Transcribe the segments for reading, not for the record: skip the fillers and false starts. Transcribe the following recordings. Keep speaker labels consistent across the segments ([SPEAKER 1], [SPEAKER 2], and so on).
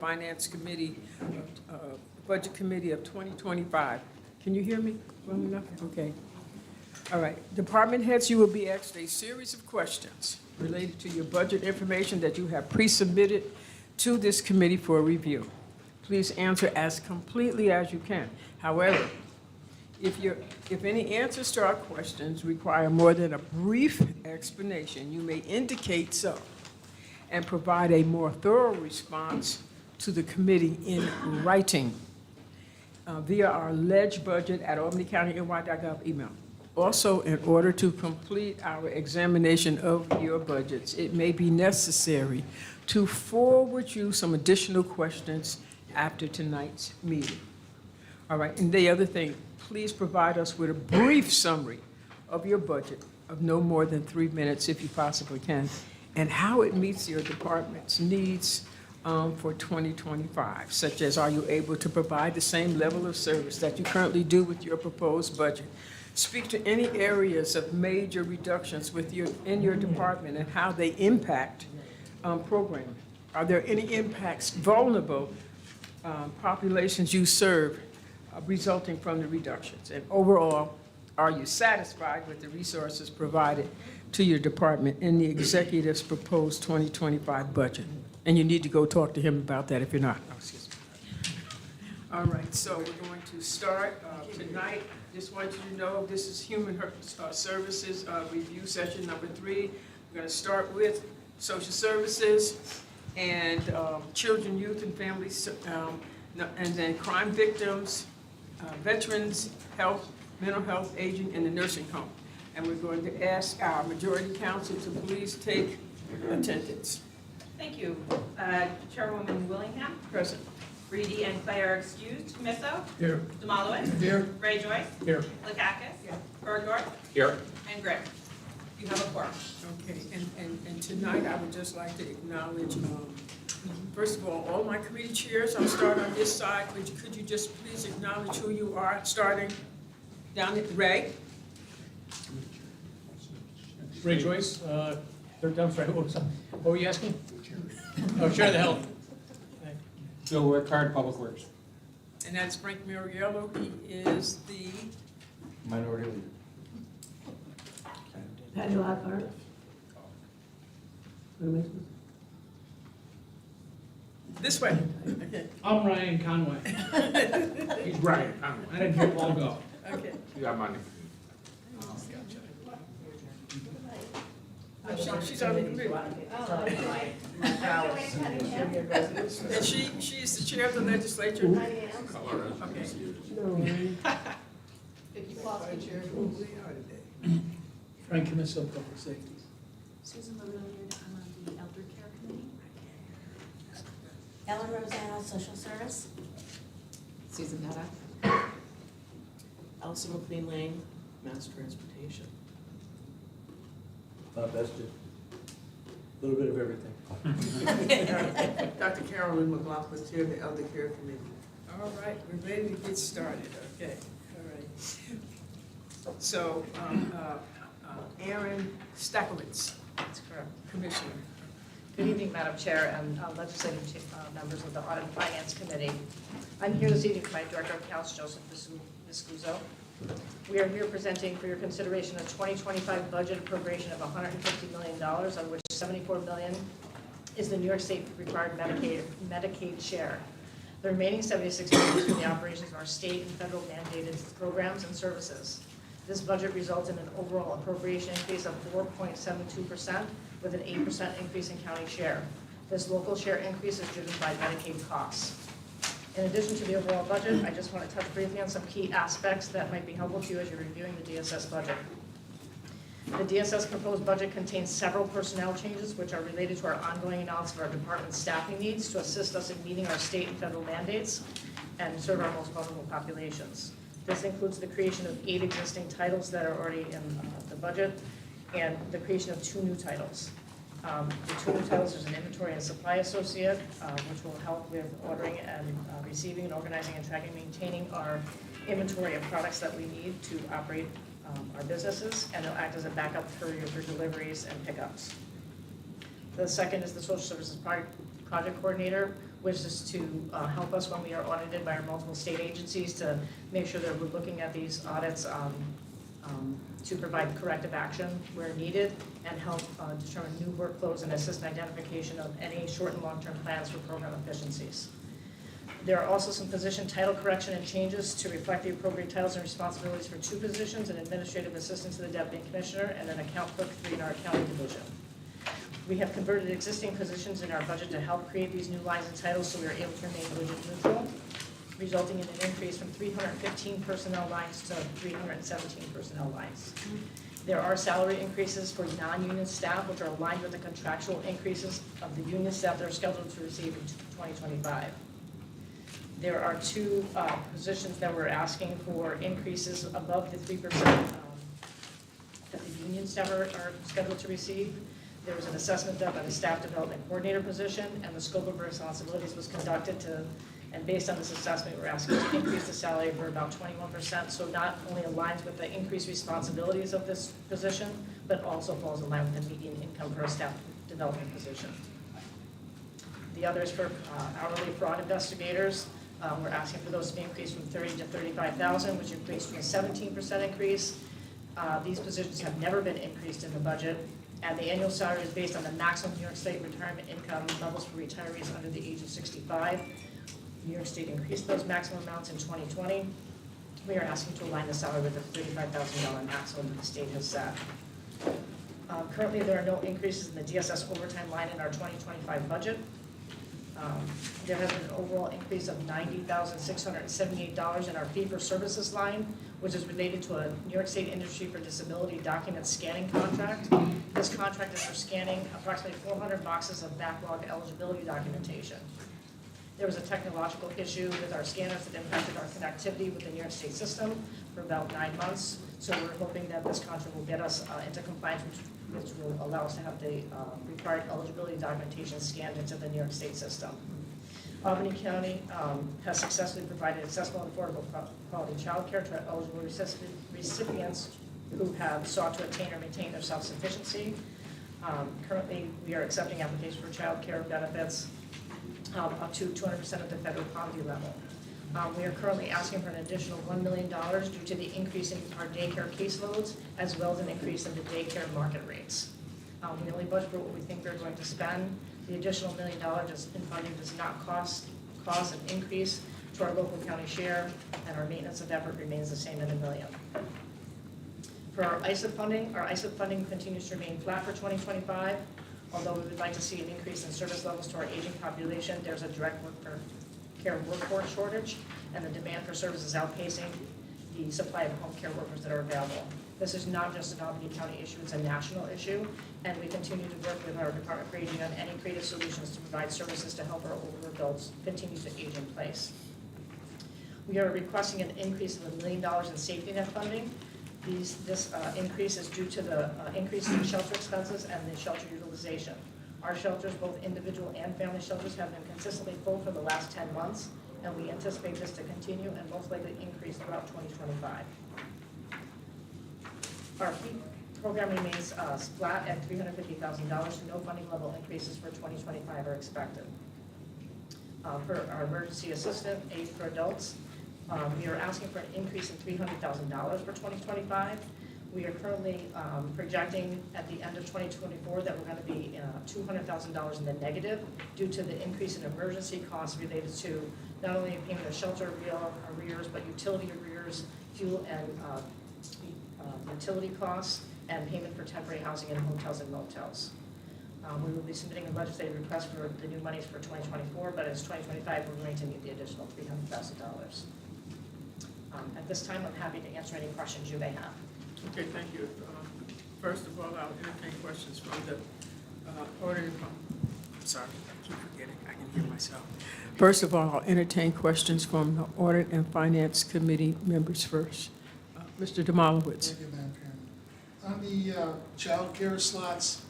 [SPEAKER 1] Finance Committee, Budget Committee of 2025. Can you hear me well enough? Okay. All right. Department heads, you will be asked a series of questions related to your budget information that you have pre-submitted to this committee for review. Please answer as completely as you can. However, if any answers to our questions require more than a brief explanation, you may indicate so and provide a more thorough response to the committee in writing via our ledgebudget@albanycountyny.gov email. Also, in order to complete our examination of your budgets, it may be necessary to forward you some additional questions after tonight's meeting. All right, and the other thing, please provide us with a brief summary of your budget of no more than 3 minutes, if you possibly can, and how it meets your department's needs for 2025, such as are you able to provide the same level of service that you currently do with your proposed budget? Speak to any areas of major reductions in your department and how they impact programming. Are there any impacts, vulnerable populations you serve resulting from the reductions? And overall, are you satisfied with the resources provided to your department in the executive's proposed 2025 budget? And you need to go talk to him about that if you're not. Oh, excuse me. All right, so we're going to start tonight. Just want you to know this is Human Services Review Session number 3. We're going to start with Social Services and Children, Youth, and Families, and then Crime Victims, Veterans, Health, Mental Health, Aging, and the Nursing Home. And we're going to ask our Majority Council to please take attendance.
[SPEAKER 2] Thank you. Chairwoman Willingham.
[SPEAKER 1] Present.
[SPEAKER 2] Reedy and Clay are excused. Misso.
[SPEAKER 3] Here.
[SPEAKER 2] Demolowitz.
[SPEAKER 3] Here.
[SPEAKER 2] Ray Joyce.
[SPEAKER 3] Here.
[SPEAKER 2] Lakakis.
[SPEAKER 1] Here.
[SPEAKER 2] Bergdorf.
[SPEAKER 3] Here.
[SPEAKER 2] And Grimm. You have a quorum.
[SPEAKER 1] Okay, and tonight I would just like to acknowledge, first of all my committee chairs. I'll start on this side. Could you just please acknowledge who you are, starting down at Ray?
[SPEAKER 3] Ray Joyce, third time, sorry, what were you asking? Oh, Chair of the Health.
[SPEAKER 4] Bill Rickard, Public Works.
[SPEAKER 1] And that's Frank Mariello. He is the
[SPEAKER 4] Minority Leader.
[SPEAKER 5] Patty Lockhart.
[SPEAKER 1] this way. Okay.
[SPEAKER 3] I'm Ryan Conway.
[SPEAKER 4] He's Brian Conway.
[SPEAKER 3] I didn't hear Paul go.
[SPEAKER 1] Okay.
[SPEAKER 4] You got money.
[SPEAKER 1] She's on the committee. And she is the chair of the legislature.
[SPEAKER 5] I am.
[SPEAKER 1] Okay.
[SPEAKER 5] Vicky Foster, chair.
[SPEAKER 3] Frank Camiso, Public Safety.
[SPEAKER 6] Susan Lilliard, I'm on the Elder Care Committee. Ellen Rosanna, Social Service.
[SPEAKER 7] Susan Netta. Allison McLean Lane, Mass Transportation.
[SPEAKER 8] That's just a little bit of everything.
[SPEAKER 7] Dr. Carolyn McLaughlin, Chair of the Elder Care Committee.
[SPEAKER 1] All right, we're ready to get started. Okay, all right. So, Aaron Stackowitz,
[SPEAKER 2] That's correct.
[SPEAKER 1] Commissioner.
[SPEAKER 2] Good evening, Madam Chair and legislative members of the Audit and Finance Committee. I'm here this evening with my Director of Accounts, Joseph Viscuso. We are here presenting for your consideration a 2025 budget appropriation of $150 million, of which $74 million is the New York State required Medicaid share. The remaining $76 million is for the operations of our state and federal mandated programs and services. This budget results in an overall appropriation increase of 4.72% with an 8% increase in county share. This local share increase is driven by Medicaid costs. In addition to the overall budget, I just want to touch briefly on some key aspects that might be helpful to you as you're reviewing the DSS budget. The DSS proposed budget contains several personnel changes which are related to our ongoing analysis of our department's staffing needs to assist us in meeting our state and federal mandates and serve our most vulnerable populations. This includes the creation of 8 existing titles that are already in the budget and the creation of 2 new titles. The 2 new titles is an inventory and supply associate, which will help with ordering and receiving and organizing and tracking, maintaining our inventory of products that we need to operate our businesses, and they'll act as a backup courier for deliveries and pickups. The second is the social services project coordinator, which is to help us when we are audited by our multiple state agencies to make sure that we're looking at these audits to provide corrective action where needed and help determine new workflows and assist in identification of any short and long-term plans for program efficiencies. There are also some position title correction and changes to reflect the appropriate titles and responsibilities for 2 positions, an administrative assistant to the deputy commissioner and an account clerk 3 in our accounting division. We have converted existing positions in our budget to help create these new lines and titles so we are able to remain budget neutral, resulting in an increase from 315 personnel lines to 317 personnel lines. There are salary increases for non-union staff, which are aligned with the contractual increases of the union staff that are scheduled to receive in 2025. There are 2 positions that we're asking for increases above the 3% that the union staff are scheduled to receive. There was an assessment done on the staff development coordinator position, and the scope of responsibilities was conducted and based on this assessment, we're asking to increase the salary for about 21%, so not only aligns with the increased responsibilities of this position, but also falls in line with the median income for a staff development position. The other is for hourly fraud investigators. We're asking for those to be increased from $30,000 to $35,000, which equates to a 17% increase. These positions have never been increased in the budget, and the annual salary is based on the maximum New York State retirement income levels for retirees under the age of 65. New York State increased those maximum amounts in 2020. We are asking to align the salary with the $35,000 maximum that the state has set. Currently, there are no increases in the DSS overtime line in our 2025 budget. There has been an overall increase of $90,678 in our fee-for-services line, which is related to a New York State Industry for Disability document scanning contract. This contract is for scanning approximately 400 boxes of backlog eligibility documentation. There was a technological issue with our scanners that impacted our connectivity with the New York State system for about 9 months. So we're hoping that this contract will get us into compliance, which will allow us to have the required eligibility documentation scanned into the New York State system. Albany County has successfully provided accessible and affordable quality child care to eligible recipients who have sought to attain or maintain their self-sufficiency. Currently, we are accepting applications for child care benefits up to 200% of the federal poverty level. We are currently asking for an additional $1 million due to the increase in our daycare caseloads, as well as an increase in the daycare market rates. We only budget for what we think we're going to spend. The additional $1 million in funding does not cause an increase to our local county share, and our maintenance of effort remains the same at $1 million. For our ISIP funding continues to remain flat for 2025. Although we would like to see an increase in service levels to our aging population, there's a direct care workforce shortage, and the demand for services outpacing the supply of home care workers that are available. This is not just an Albany County issue, it's a national issue, and we continue to work with our Department for Aging on any creative solutions to provide services to help our older adults continue to age in place. We are requesting an increase of $1 million in safety net funding. This increase is due to the increase in shelter expenses and the shelter utilization. Our shelters, both individual and family shelters, have been consistently full for the last 10 months, and we anticipate this to continue and most likely increase throughout 2025. Our fee program remains flat at $350,000. No funding level increases for 2025 are expected. For our emergency assistant, aid for adults, we are asking for an increase in $300,000 for 2025. We are currently projecting at the end of 2024 that we're going to be $200,000 in the negative due to the increase in emergency costs related to not only payment of shelter arrears, but utility arrears, fuel and utility costs, and payment for temporary housing in hotels and motels. We will be submitting a legislative request for the new monies for 2024, but as 2025, we're going to need the additional $300,000. At this time, I'm happy to answer any questions you may have.
[SPEAKER 1] Okay, thank you. First of all, I'll entertain questions from the audit. I'm sorry, I keep forgetting. I can hear myself. First of all, I'll entertain questions from the Audit and Finance Committee members first. Mr. Demolowitz.
[SPEAKER 9] Thank you, Madam Chairman. On the child care slots,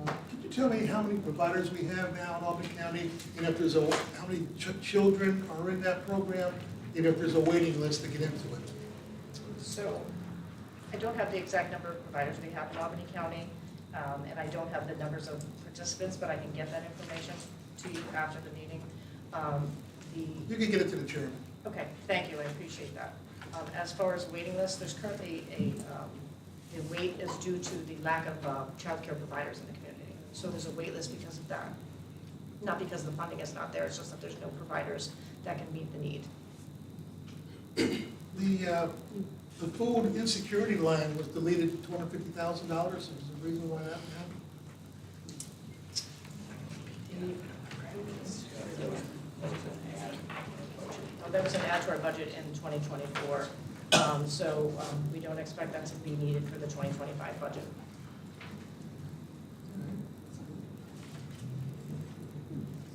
[SPEAKER 9] could you tell me how many providers we have now in Albany County, and if there's how many children are in that program, and if there's a waiting list to get into it?
[SPEAKER 2] So I don't have the exact number of providers we have in Albany County, and I don't have the numbers of participants, but I can get that information to you after the meeting.
[SPEAKER 9] You can get it to the chairman.
[SPEAKER 2] Okay, thank you, I appreciate that. As far as waiting list, there's currently the wait is due to the lack of childcare providers in the community. So there's a wait list because of that. Not because the funding is not there, it's just that there's no providers that can meet the need.
[SPEAKER 9] The food insecurity line was deleted, $250,000. Is the reason why that happened?
[SPEAKER 2] That was an add to our budget in 2024, so we don't expect that to be needed for the 2025 budget.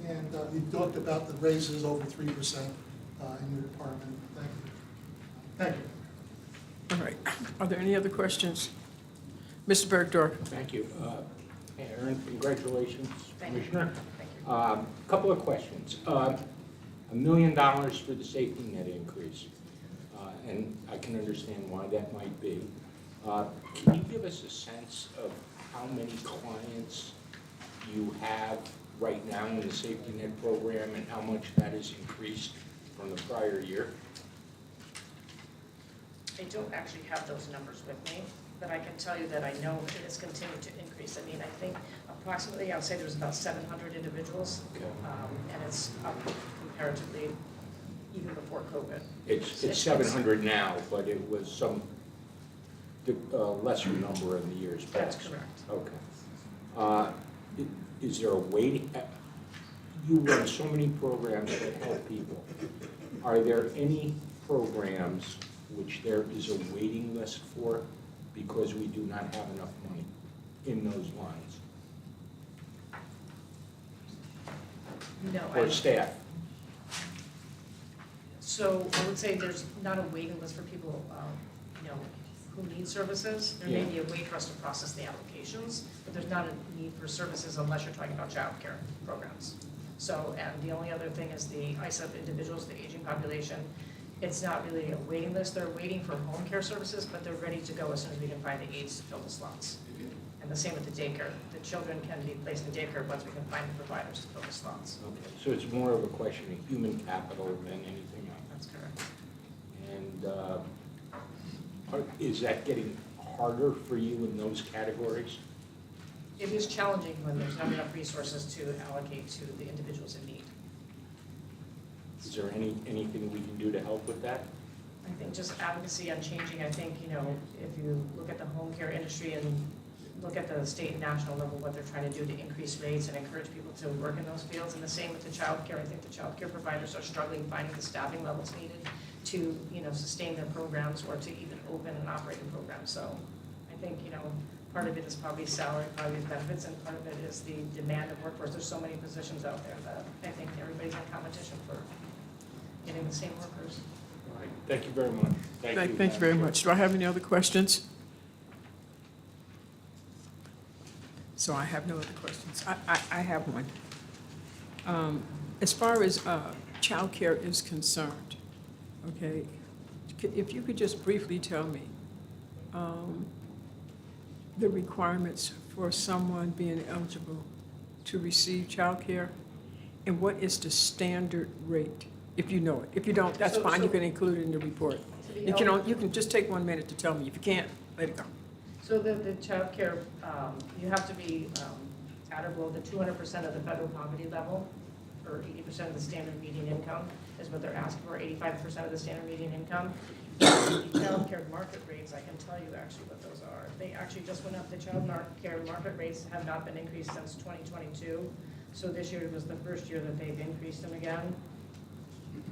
[SPEAKER 9] And you talked about the raises over 3% in your department. Thank you. Thank you.
[SPEAKER 1] All right. Are there any other questions? Mr. Bergdorf?
[SPEAKER 4] Thank you. Aaron, congratulations,
[SPEAKER 2] Thank you.
[SPEAKER 4] Commissioner.
[SPEAKER 2] Thank you.
[SPEAKER 4] Couple of questions. $1 million for the safety net increase, and I can understand why that might be. Can you give us a sense of how many clients you have right now in the safety net program and how much that has increased from the prior year?
[SPEAKER 2] I don't actually have those numbers with me, but I can tell you that I know it has continued to increase. I mean, I think approximately, I would say there was about 700 individuals,
[SPEAKER 4] Okay.
[SPEAKER 2] and it's up comparatively even before COVID.
[SPEAKER 4] It's 700 now, but it was some lesser number in the years
[SPEAKER 2] That's
[SPEAKER 4] past.
[SPEAKER 2] correct.
[SPEAKER 4] Okay. Is there a waiting? You run so many programs that help people. Are there any programs which there is a waiting list for because we do not have enough money in those lines?
[SPEAKER 2] No,
[SPEAKER 4] Or staff?
[SPEAKER 2] So I would say there's not a waiting list for people, who need services. There may
[SPEAKER 4] Yeah.
[SPEAKER 2] be a wait for us to process the applications, but there's not a need for services unless you're talking about childcare programs. So, and the only other thing is the ISAP individuals, the aging population. It's not really a waiting list. They're waiting for home care services, but they're ready to go as soon as we can find the aides to fill the slots. And the same with the daycare. The children can be placed in daycare once we can find the providers to fill the slots.
[SPEAKER 4] Okay, so it's more of a question of human capital than anything else.
[SPEAKER 2] That's correct.
[SPEAKER 4] And is that getting harder for you in those categories?
[SPEAKER 2] It is challenging when there's not enough resources to allocate to the individuals in need.
[SPEAKER 4] Is there anything we can do to help with that?
[SPEAKER 2] I think just advocacy on changing, I think, if you look at the home care industry and look at the state and national level, what they're trying to do to increase rates and encourage people to work in those fields, and the same with the child care. I think the child care providers are struggling finding the staffing levels needed to, sustain their programs or to even open and operate a program. So I think, part of it is probably salary, part of it is benefits, and part of it is the demand of workforce. There's so many positions out there that I think everybody's in competition for getting the same workers.
[SPEAKER 4] All right, thank you very much.
[SPEAKER 1] Thank you very much. Do I have any other questions? So I have no other questions. I have one. As far as childcare is concerned, okay, if you could just briefly tell me the requirements for someone being eligible to receive childcare, and what is the standard rate, if you know it. If you don't, that's
[SPEAKER 2] So-
[SPEAKER 1] fine,
[SPEAKER 2] so-
[SPEAKER 1] you can include it in the report. If you don't, you can just take 1 minute to tell me. If you can't, let it go.
[SPEAKER 2] So the child care, you have to be at or below the 200% of the federal poverty level, or 80% of the standard median income is what they're asking for, 85% of the standard median income. The child care market rates, I can tell you actually what those are. They actually just went up. The child care market rates have not been increased since 2022. So this year was the first year that they've increased them again.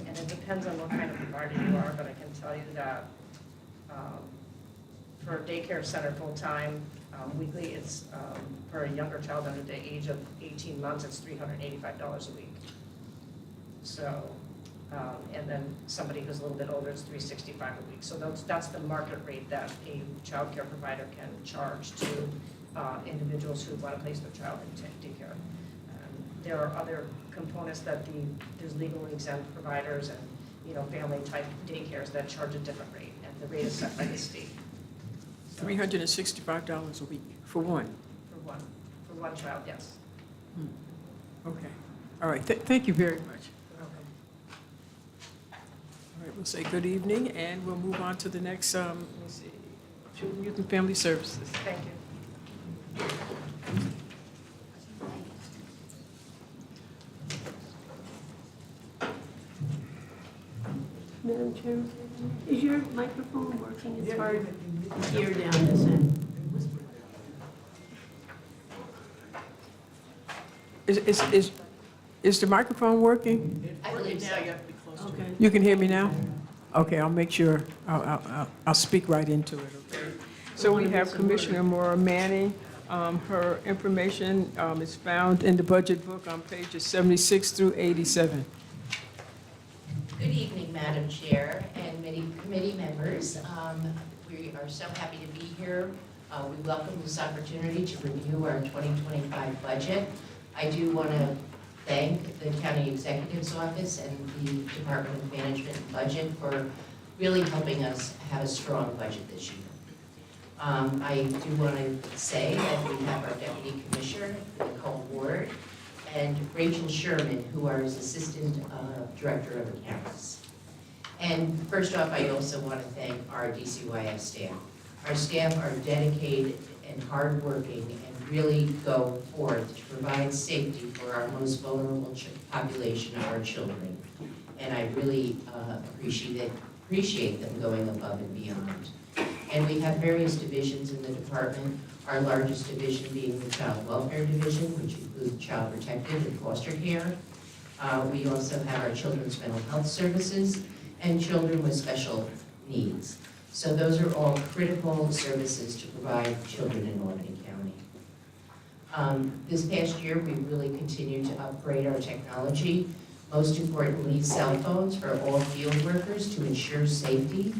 [SPEAKER 2] And it depends on what kind of provider you are, but I can tell you that for a daycare center full-time, weekly, it's for a younger child under the age of 18 months, it's $385 a week. So, and then somebody who's a little bit older, it's $365 a week. So that's the market rate that a child care provider can charge to individuals who want to place their child in daycare. There are other components that there's legally exempt providers and, family-type daycares that charge a different rate, and the rate is set by the state. So,
[SPEAKER 1] $365 a week for one.
[SPEAKER 2] For one child, yes.
[SPEAKER 1] Okay. All right. Thank you very much. we'll say good evening, and we'll move on to the next, let's see, Children, Youth, and Family Services.
[SPEAKER 2] Thank you.
[SPEAKER 5] Madam Chair, is your microphone working? It's hard to hear down this end.
[SPEAKER 1] Is the microphone working?
[SPEAKER 7] I believe now you have to be closer.
[SPEAKER 5] Okay.
[SPEAKER 1] You can hear me now? Okay, I'll make sure, I'll speak right into it, okay? So we have Commissioner Maura Manning. Her information is found in the budget book on pages 76 through 87.
[SPEAKER 10] Good evening, Madam Chair and committee members. We are so happy to be here. We welcome this opportunity to review our 2025 budget. I do want to thank the County Executive's Office and the Department of Management and Budget for really helping us have a strong budget this year. I do want to say that we have our Deputy Commissioner, Nicole Ward, and Rachel Sherman, who are his Assistant Director of Accounts. And first off, I also want to thank our DCYF staff. Our staff are dedicated and hardworking and really go forth to provide safety for our most vulnerable population of our children. And I really appreciate them going above and beyond. And we have various divisions in the department, our largest division being the Child Welfare Division, which includes Child Protective and Foster Care. We also have our Children's Mental Health Services and Children with Special Needs. So those are all critical services to provide children in Albany County. This past year, we really continued to upgrade our technology, most importantly, cell phones for all field workers to ensure safety,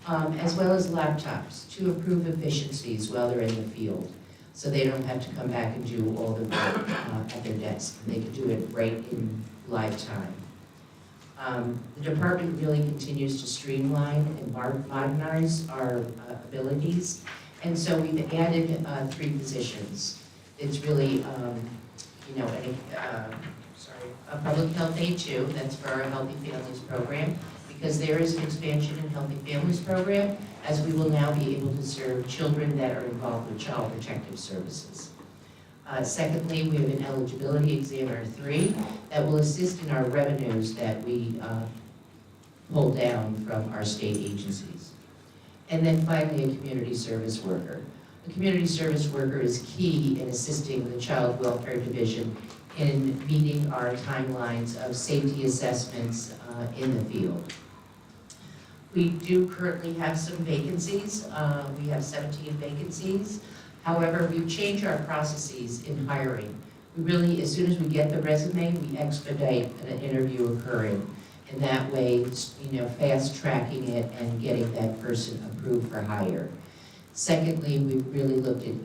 [SPEAKER 10] as well as laptops to improve efficiencies while they're in the field, so they don't have to come back and do all the work at their desk. They can do it right in live time. The department really continues to streamline and modernize our abilities, and so we've added 3 positions. It's really, a public health aide 2, that's for our Healthy Families program, because there is an expansion in Healthy Families program, as we will now be able to serve children that are involved with Child Protective Services. Secondly, we have an eligibility examiner 3 that will assist in our revenues that we pull down from our state agencies. And then finally, a community service worker. A community service worker is key in assisting the Child Welfare Division in meeting our timelines of safety assessments in the field. We do currently have some vacancies. We have 17 vacancies. However, we've changed our processes in hiring. We really, as soon as we get the resume, we expedite an interview occurring. And that way, fast tracking it and getting that person approved for hire. Secondly, we've really looked at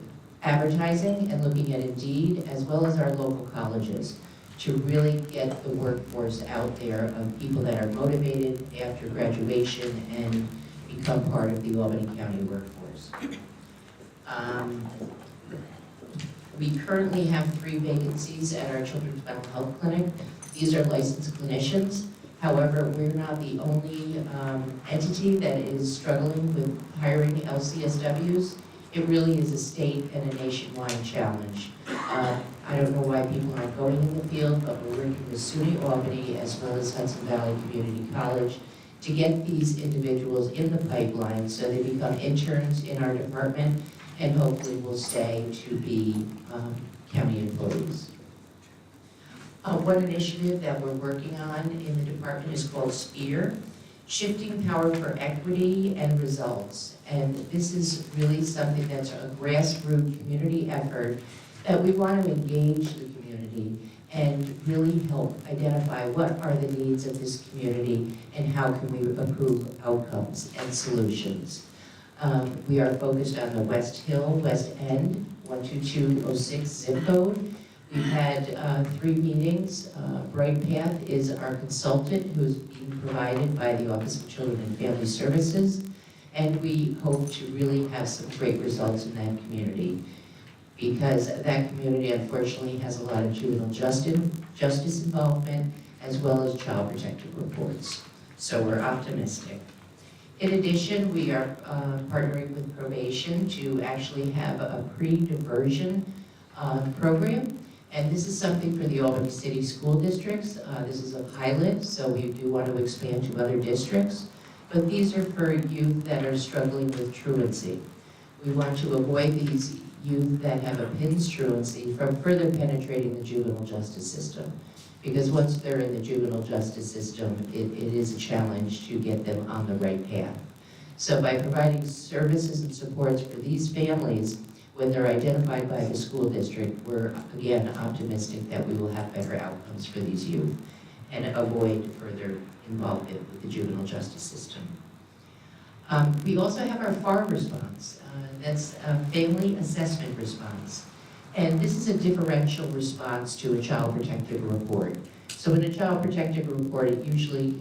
[SPEAKER 10] advertising and looking at Indeed, as well as our local colleges, to really get the workforce out there of people that are motivated after graduation and become part of the Albany County workforce. We currently have 3 vacancies at our Children's Mental Health Clinic. These are licensed clinicians. However, we're not the only entity that is struggling with hiring LCSWs. It really is a state and a nationwide challenge. I don't know why people aren't going in the field, but we're working with SUNY Albany as well as Hudson Valley Community College to get these individuals in the pipeline so they become interns in our department and hopefully will stay to be county employees. One initiative that we're working on in the department is called SPEAR, Shifting Power for Equity and Results. And this is really something that's a grassroots community effort that we want to engage the community and really help identify what are the needs of this community and how can we improve outcomes and solutions. We are focused on the West Hill, West End, 12206 zip code. We've had 3 meetings. Bright Path is our consultant who's being provided by the Office of Children and Family Services. And we hope to really have some great results in that community, because that community unfortunately has a lot of juvenile justice involvement as well as child protective reports. So we're optimistic. In addition, we are partnering with probation to actually have a pre-diversion program. And this is something for the Albany City School Districts. This is a pilot, so we do want to expand to other districts. But these are for youth that are struggling with truancy. We want to avoid these youth that have a PINS truancy from further penetrating the juvenile justice system. Because once they're in the juvenile justice system, it is a challenge to get them on the right path. So by providing services and supports for these families, when they're identified by the school district, we're again optimistic that we will have better outcomes for these youth and avoid further involvement with the juvenile justice system. We also have our FAR response, that's a family assessment response. And this is a differential response to a child protective report. So in a child protective report, it usually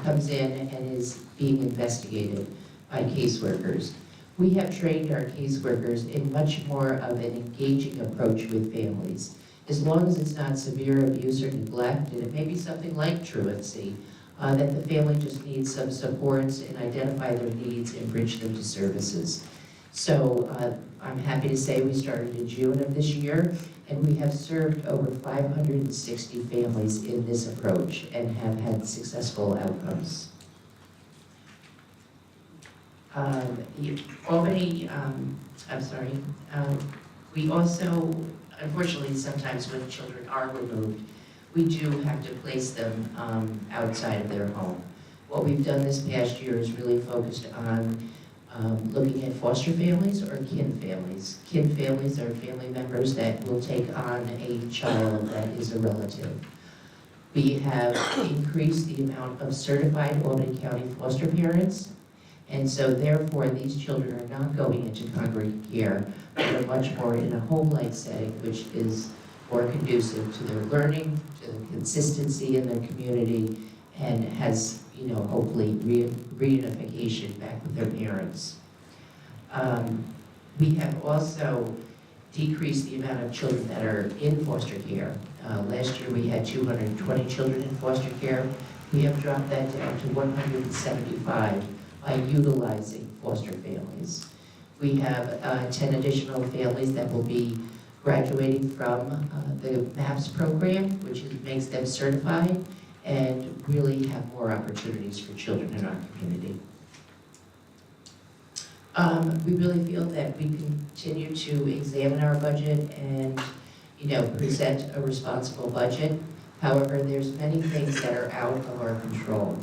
[SPEAKER 10] comes in and is being investigated by caseworkers. We have trained our caseworkers in much more of an engaging approach with families. As long as it's not severe abuse or neglect, and it may be something like truancy, that the family just needs some supports and identify their needs and bridge them to services. So I'm happy to say we started in June of this year, and we have served over 560 families in this approach and have had successful outcomes. We also, unfortunately, sometimes when children are removed, we do have to place them outside of their home. What we've done this past year is really focused on looking at foster families or kin families. Kin families are family members that will take on a child that is a relative. We have increased the amount of certified Albany County foster parents, and so therefore these children are not going into congregate care, but are much more in a home-like setting, which is more conducive to their learning, to the consistency in their community, and has, hopefully reunification back with their parents. We have also decreased the amount of children that are in foster care. Last year we had 220 children in foster care. We have dropped that down to 175 by utilizing foster families. We have 10 additional families that will be graduating from the MAPS program, which makes them certified and really have more opportunities for children in our community. We really feel that we continue to examine our budget and, present a responsible budget. However, there's many things that are out of our control,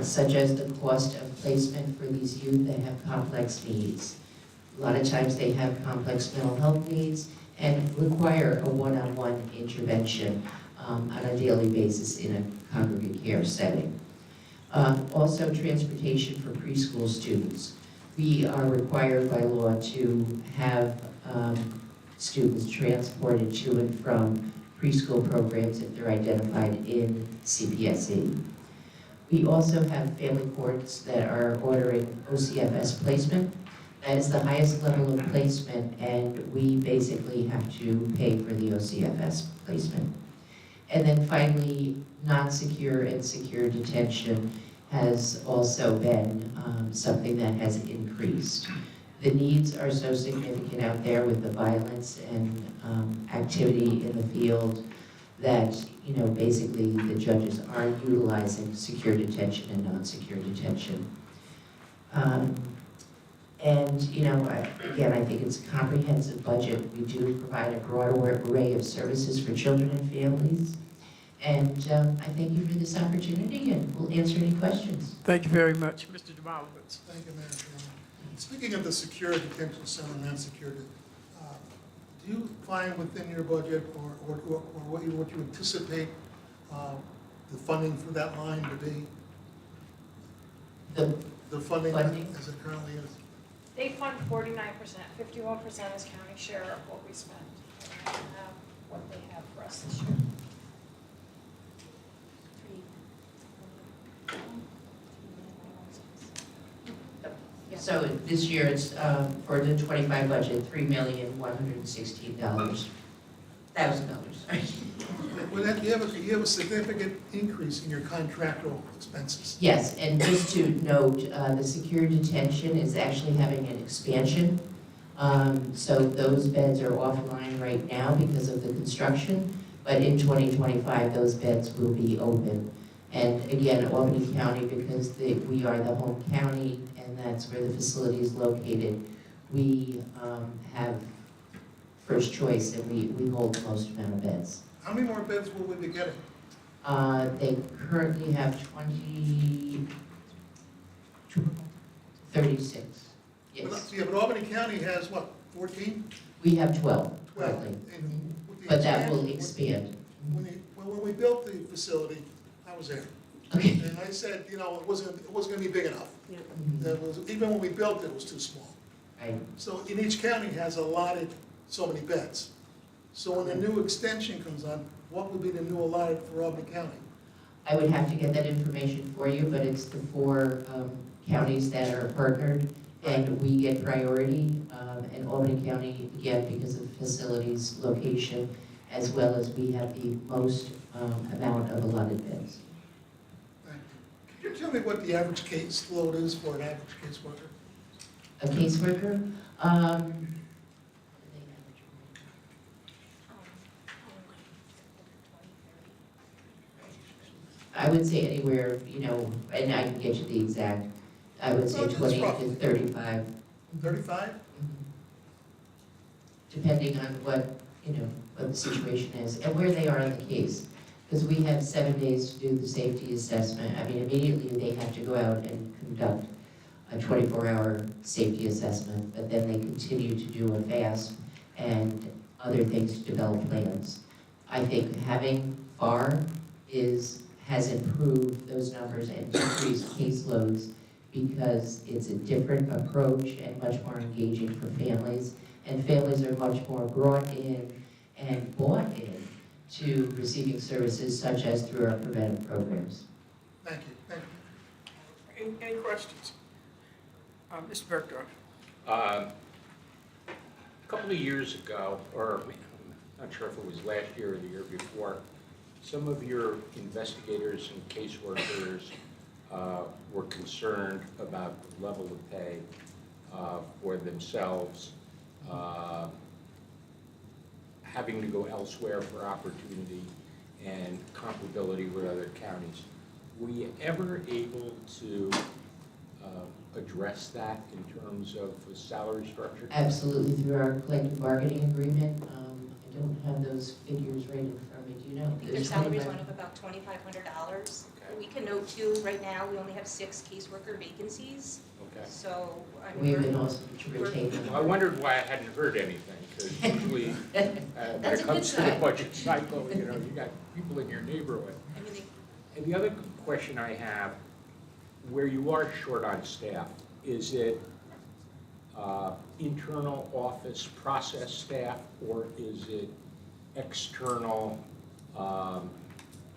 [SPEAKER 10] such as the cost of placement for these youth that have complex needs. A lot of times they have complex mental health needs and require a one-on-one intervention on a daily basis in a congregate care setting. Also, transportation for preschool students. We are required by law to have students transported to and from preschool programs if they're identified in CPSE. We also have family courts that are ordering OCFS placement. That is the highest level of placement, and we basically have to pay for the OCFS placement. And then finally, non-secure and secure detention has also been something that has increased. The needs are so significant out there with the violence and activity in the field that, basically the judges are utilizing secure detention and non-secure detention. Again, I think it's a comprehensive budget. We do provide a broad array of services for children and families. And I thank you for this opportunity, and we'll answer any questions.
[SPEAKER 1] Thank you very much, Mr. Demolowitz.
[SPEAKER 9] Thank you, Madam Chairman. Speaking of the secure detention center and non-secure, do you find within your budget or what you anticipate the funding for that line to be? The funding as it currently is?
[SPEAKER 6] They fund 49%, 51% is county share of what we spend. And I don't have what they have for us this year.
[SPEAKER 10] So this year it's, for the 25 budget, $3,116,000. Sorry.
[SPEAKER 9] Well, you have a significant increase in your contractual expenses.
[SPEAKER 10] Yes, and just to note, the secure detention is actually having an expansion. So those beds are offline right now because of the construction, but in 2025, those beds will be open. And again, Albany County, because we are the home county and that's where the facility is located, we have first choice and we hold the most amount of beds.
[SPEAKER 9] How many more beds will we be getting?
[SPEAKER 10] They currently have 36, yes.
[SPEAKER 9] Yeah, but Albany County has what, 14?
[SPEAKER 10] We have 12
[SPEAKER 9] 12.
[SPEAKER 10] currently,
[SPEAKER 9] And with the
[SPEAKER 10] but that will
[SPEAKER 9] expansion-
[SPEAKER 10] expand.
[SPEAKER 9] When we built the facility, I was there.
[SPEAKER 10] Okay.
[SPEAKER 9] And I said, you know, it wasn't gonna be big enough. Even when we built it, it was too small.
[SPEAKER 10] Right.
[SPEAKER 9] So in each county has allotted so many beds. So when the new extension comes on, what would be the new allotted for Albany County?
[SPEAKER 10] I would have to get that information for you, but it's the 4 counties that are partnered, and we get priority. And Albany County, again, because of the facility's location, as well as we have the most amount of allotted beds.
[SPEAKER 9] Can you tell me what the average case load is for an average caseworker?
[SPEAKER 10] A caseworker, I would say anywhere, you know, and I can get you the exact, I would say
[SPEAKER 9] Well, just
[SPEAKER 10] 20
[SPEAKER 9] roughly.
[SPEAKER 10] to 35.
[SPEAKER 9] 35?
[SPEAKER 10] Depending on what, you know, what the situation is and where they are in the case. Because we have 7 days to do the safety assessment. I mean, immediately they have to go out and conduct a 24-hour safety assessment, but then they continue to do a FAST and other things to develop plans. I think having FAR has improved those numbers and decreased caseloads because it's a different approach and much more engaging for families. And families are much more brought in and bought in to receiving services such as through our preventive programs.
[SPEAKER 9] Thank you, thank you.
[SPEAKER 1] Any questions? Mr. Bergdorf?
[SPEAKER 4] A couple of years ago, or I'm not sure if it was last year or the year before, some of your investigators and caseworkers were concerned about the level of pay for themselves, having to go elsewhere for opportunity and comparability with other counties. Were you ever able to address that in terms of the salary structure?
[SPEAKER 10] Absolutely, through our collective bargaining agreement. I don't have those figures right in front of me, do you know?
[SPEAKER 11] I think their salaries went up about $2,500.
[SPEAKER 4] Okay.
[SPEAKER 11] We can note too, right now, we only have 6 caseworker vacancies,
[SPEAKER 4] Okay.
[SPEAKER 11] so I'm.
[SPEAKER 10] We've been also to retain them.
[SPEAKER 4] I wondered why I hadn't heard anything, because usually when
[SPEAKER 10] That's
[SPEAKER 4] it
[SPEAKER 10] a
[SPEAKER 4] comes
[SPEAKER 10] good
[SPEAKER 4] to the
[SPEAKER 10] sign.
[SPEAKER 4] budget cycle, you know, you got people in your neighborhood.
[SPEAKER 11] I mean,
[SPEAKER 4] And the other question I have, where you are short on staff, is it internal office process staff, or is it external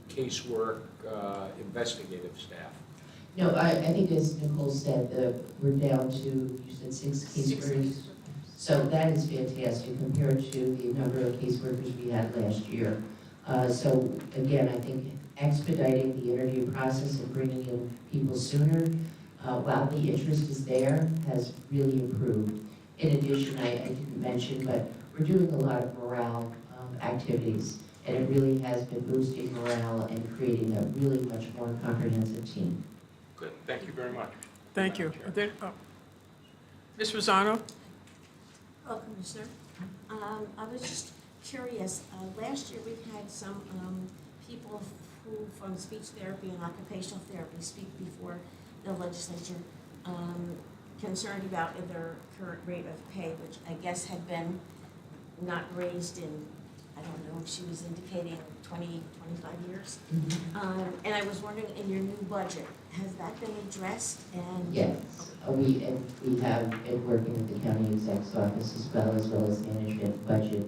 [SPEAKER 4] casework, investigative staff?
[SPEAKER 10] No, I think as Nicole said, we're down to, you said 6 caseworkers. So that is fantastic compared to the number of caseworkers we had last year. So again, I think expediting the interview process and bringing in people sooner, while the interest is there, has really improved. In addition, I didn't mention, but we're doing a lot of morale activities, and it really has been boosting morale and creating a really much more comprehensive team.
[SPEAKER 4] Good, thank you very much.
[SPEAKER 1] Thank you.
[SPEAKER 4] Madam
[SPEAKER 1] Then, Ms. Rosano?
[SPEAKER 5] Well, Commissioner, I was just curious, last year we had some people who, from speech therapy and occupational therapy, speak before the legislature, concerned about their current rate of pay, which I guess had been not raised in, I don't know, she was indicating 20, 25 years. And I was wondering, in your new budget, has that been addressed? And
[SPEAKER 10] Yes, we have been working with the county exec's office as well as management budget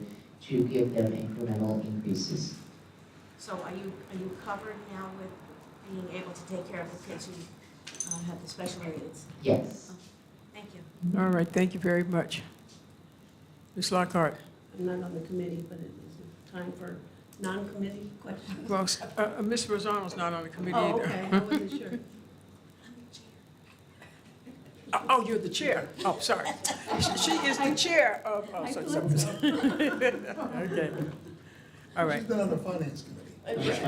[SPEAKER 10] to give them incremental increases.
[SPEAKER 5] So are you covered now with being able to take care of the kids who have the special needs?
[SPEAKER 10] Yes.
[SPEAKER 5] Thank you.
[SPEAKER 1] All right, thank you very much. Ms. Lockhart?
[SPEAKER 5] I'm not on the committee, but it is time for non-committee questions?
[SPEAKER 1] Well, Ms. Rosano's not on the committee
[SPEAKER 5] Oh,
[SPEAKER 1] either.
[SPEAKER 5] okay, I wasn't sure.
[SPEAKER 1] Oh, you're the chair. Oh, sorry. She is the chair of, oh,
[SPEAKER 5] I
[SPEAKER 1] so,
[SPEAKER 5] thought so.
[SPEAKER 1] okay. All right,
[SPEAKER 9] She's been on the finance committee.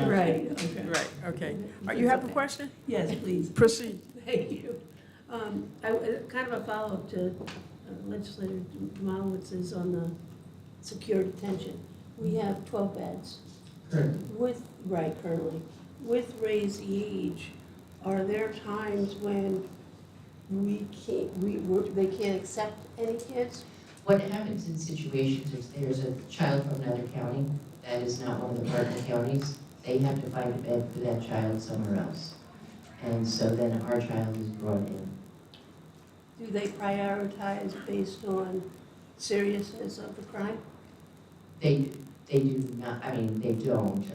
[SPEAKER 5] Right, okay.
[SPEAKER 1] right, okay. You have a question?
[SPEAKER 5] Yes, please.
[SPEAKER 1] Proceed.
[SPEAKER 5] Thank you. Kind of a follow-up to legislator Demowitz's on the secure detention. We have 12 beds. Currently. With raised age, are there times when they can't accept any kids?
[SPEAKER 10] What happens in situations is there's a child from another county that is not one of the partner counties, they have to find a bed for that child somewhere else. And so then our child is brought in.
[SPEAKER 5] Do they prioritize based on seriousness of the crime?
[SPEAKER 10] They do not, they don't.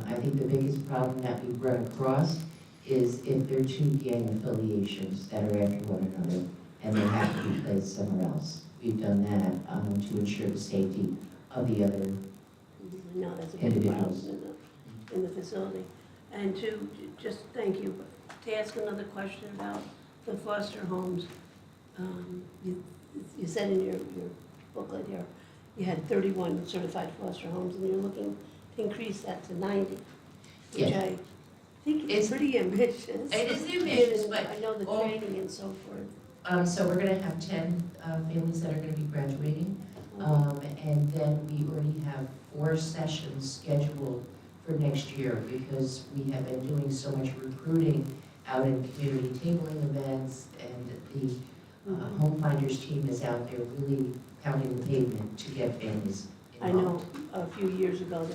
[SPEAKER 10] I think the biggest problem that we run across is if there are two gang affiliations that are after one another and they have to be placed somewhere else. We've done that to ensure the safety of the other
[SPEAKER 5] No, that's a big
[SPEAKER 10] individuals.
[SPEAKER 5] problem in the facility. And to, just thank you, to ask another question about the foster homes. You said in your booklet here, you had 31 certified foster homes, and you're looking to increase that to 90, which
[SPEAKER 10] Yes.
[SPEAKER 5] I think is pretty ambitious.
[SPEAKER 10] It is ambitious,
[SPEAKER 5] given,
[SPEAKER 10] but
[SPEAKER 5] I know the
[SPEAKER 10] all-
[SPEAKER 5] training and so forth.
[SPEAKER 10] So we're gonna have 10 families that are gonna be graduating. And then we already have 4 sessions scheduled for next year because we have been doing so much recruiting out in community tabling events, and the Home Finders team is out there really pounding the pavement to get families
[SPEAKER 5] I
[SPEAKER 10] involved.
[SPEAKER 5] know a few years ago,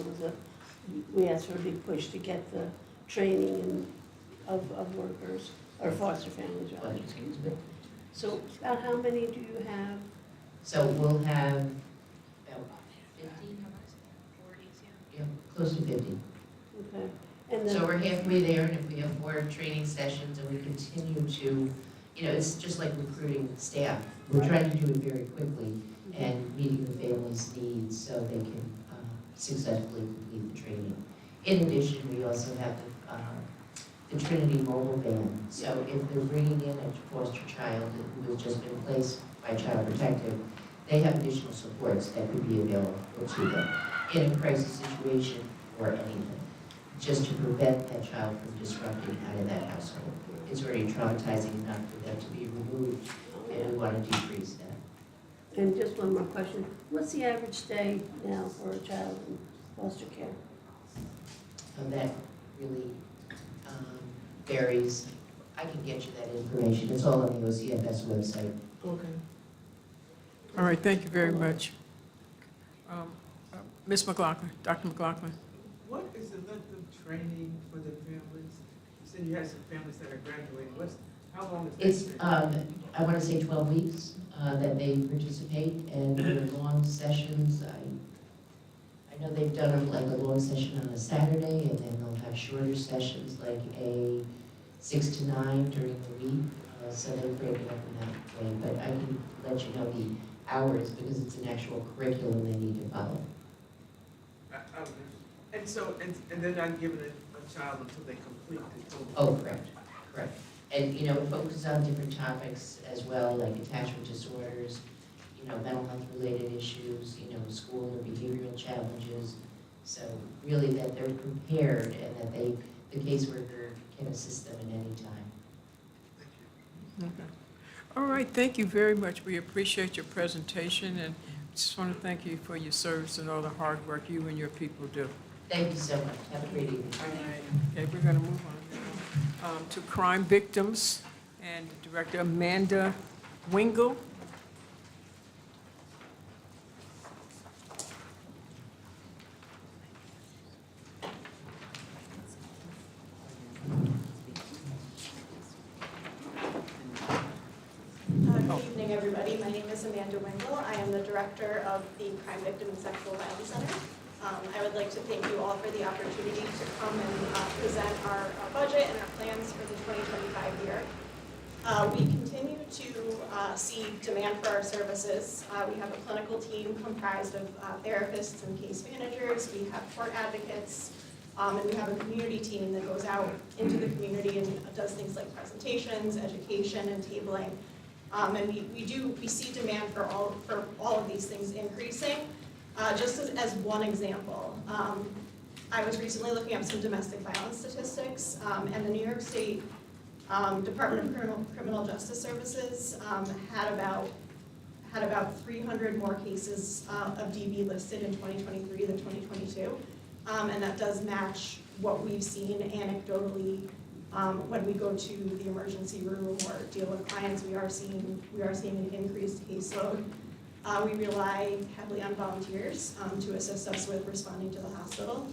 [SPEAKER 5] we asked for a big push to get the training of workers, or foster families, rather, excuse me. So about how many do you have?
[SPEAKER 10] So we'll have about 50, yeah, close to 50.
[SPEAKER 5] Okay. And
[SPEAKER 10] So
[SPEAKER 5] then,
[SPEAKER 10] we're halfway there, and if we have more training sessions and we continue to, it's just like recruiting staff. We're trying to do it very quickly and meeting the family's needs so they can successfully complete the training. In addition, we also have the Trinity mobile van. So if they're bringing in a foster child who has just been placed by Child Protective, they have additional supports that could be available to them in a crisis situation or anything, just to prevent that child from disrupting out of that household. It's already traumatizing enough for them to be removed, and we want to decrease that.
[SPEAKER 5] and just one more question. What's the average stay now for a child in foster care?
[SPEAKER 10] And that really varies. I can get you that information. It's all on the OCFS website.
[SPEAKER 5] Okay.
[SPEAKER 1] All right, thank you very much. Ms. McLaughlin, Dr. McLaughlin.
[SPEAKER 7] What is the length of training for the families? You said you had some families that are graduating. How long is
[SPEAKER 10] It's,
[SPEAKER 7] that?
[SPEAKER 10] I want to say 12 weeks that they participate, and they're long sessions. I know they've done them like a long session on a Saturday, and then they'll have shorter sessions like a 6 to 9 during the week. So they break it up in that way, but I can let you know the hours because it's an actual curriculum they need to follow.
[SPEAKER 7] And so, and they're not giving a child until they complete the total.
[SPEAKER 10] Oh, correct. And, it focuses on different topics as well, like attachment disorders, mental health related issues, school or behavioral challenges. So really that they're prepared and that the caseworker can assist them at any time.
[SPEAKER 1] Okay. All right, thank you very much. We appreciate your presentation, and just want to thank you for your service and all the hard work you and your people do.
[SPEAKER 10] Thank you so much. Have a great evening.
[SPEAKER 1] Okay, we're going to move on now to crime victims and Director Amanda Wingle.
[SPEAKER 12] Good evening, everybody. My name is Amanda Wingle. I am the director of the Crime Victim and Sexual Violence Center. I would like to thank you all for the opportunity to come and present our budget and our plans for the 2025 year. We continue to see demand for our services. We have a clinical team comprised of therapists and case managers. We have court advocates, and we have a community team that goes out into the community and does things like presentations, education, and tabling. And we see demand for all of these things increasing. Just as one example, I was recently looking up some domestic violence statistics, and the New York State Department of Criminal Justice Services had about 300 more cases of DV listed in 2023 than 2022, and that does match what we've seen anecdotally when we go to the emergency room or deal with clients. We are seeing an increased caseload. We rely heavily on volunteers to assist us with responding to the hospital.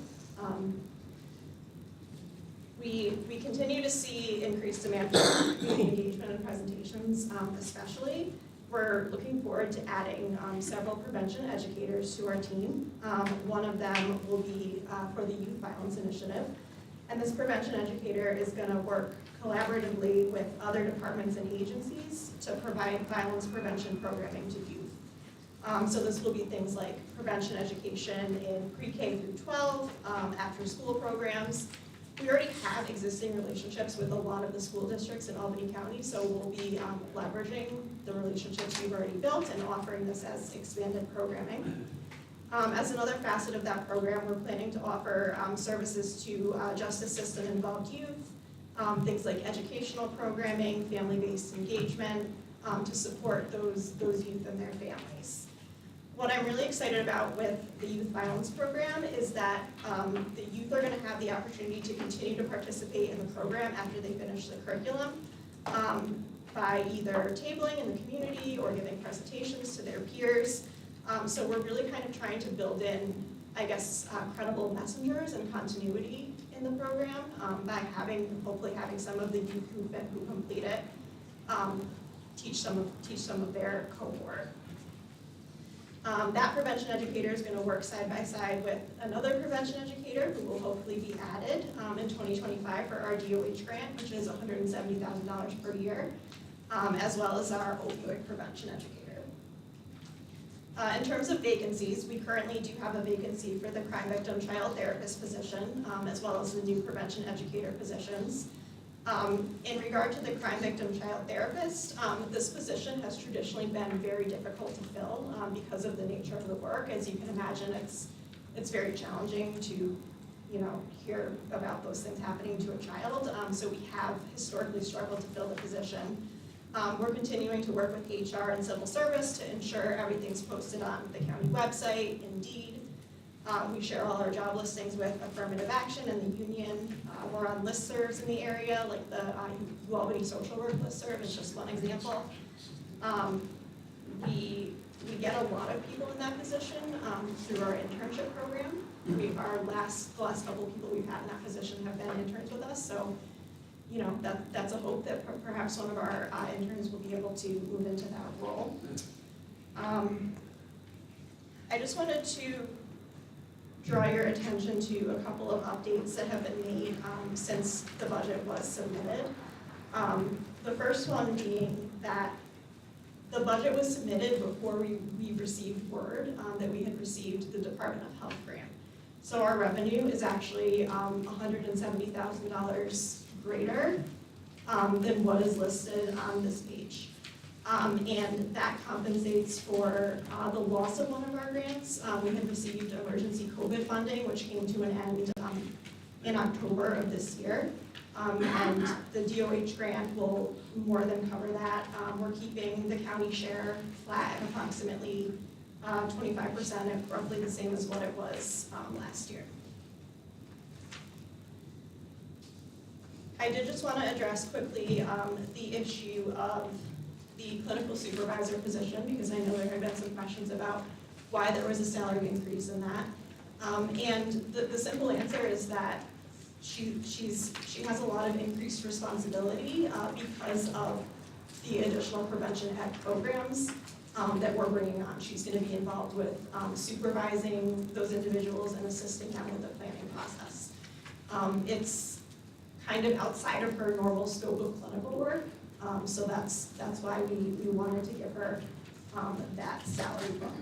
[SPEAKER 12] We continue to see increased demand for community engagement and presentations, especially. We're looking forward to adding several prevention educators to our team. One of them will be for the Youth Violence Initiative. And this prevention educator is going to work collaboratively with other departments and agencies to provide violence prevention programming to youth. So this will be things like prevention education in pre-K through 12, after school programs. We already have existing relationships with a lot of the school districts in Albany County, so we'll be leveraging the relationships we've already built and offering this as expanded programming. As another facet of that program, we're planning to offer services to justice system involved youth, things like educational programming, family-based engagement, to support those youth and their families. What I'm really excited about with the youth violence program is that the youth are going to have the opportunity to continue to participate in the program after they finish the curriculum by either tabling in the community or giving presentations to their peers. So we're really kind of trying to build in, I guess, credible messengers and continuity in the program by hopefully having some of the youth who complete it teach some of their cohort. That prevention educator is going to work side by side with another prevention educator who will hopefully be added in 2025 for our DOH grant, which is $170,000 per year, as well as our opioid prevention educator. In terms of vacancies, we currently do have a vacancy for the crime victim child therapist position, as well as the new prevention educator positions. In regard to the crime victim child therapist, this position has traditionally been very difficult to fill because of the nature of the work. As you can imagine, it's very challenging to hear about those things happening to a child. So we have historically struggled to fill the position. We're continuing to work with HR and civil service to ensure everything's posted on the county website, Indeed. We share all our job listings with Affirmative Action and the union. We're on listservs in the area, like the Albany Social Work listserv is just one example. We get a lot of people in that position through our internship program. The last couple of people we've had in that position have been interns with us, so that's a hope that perhaps one of our interns will be able to move into that role. I just wanted to draw your attention to a couple of updates that have been made since the budget was submitted. The first one being that the budget was submitted before we received word that we had received the Department of Health grant. So our revenue is actually $170,000 greater than what is listed on this page. And that compensates for the loss of one of our grants. We had received emergency COVID funding, which came to an end in October of this year. And the DOH grant will more than cover that. We're keeping the county share flat at approximately 25%, roughly the same as what it was last year. I did just want to address quickly the issue of the clinical supervisor position, because I know there have been some questions about why there was a salary increase in that. And the simple answer is that she has a lot of increased responsibility because of the additional prevention ed programs that we're bringing on. She's going to be involved with supervising those individuals and assisting them with the planning process. It's kind of outside of her normal scope of clinical work. So that's why we wanted to give her that salary bump.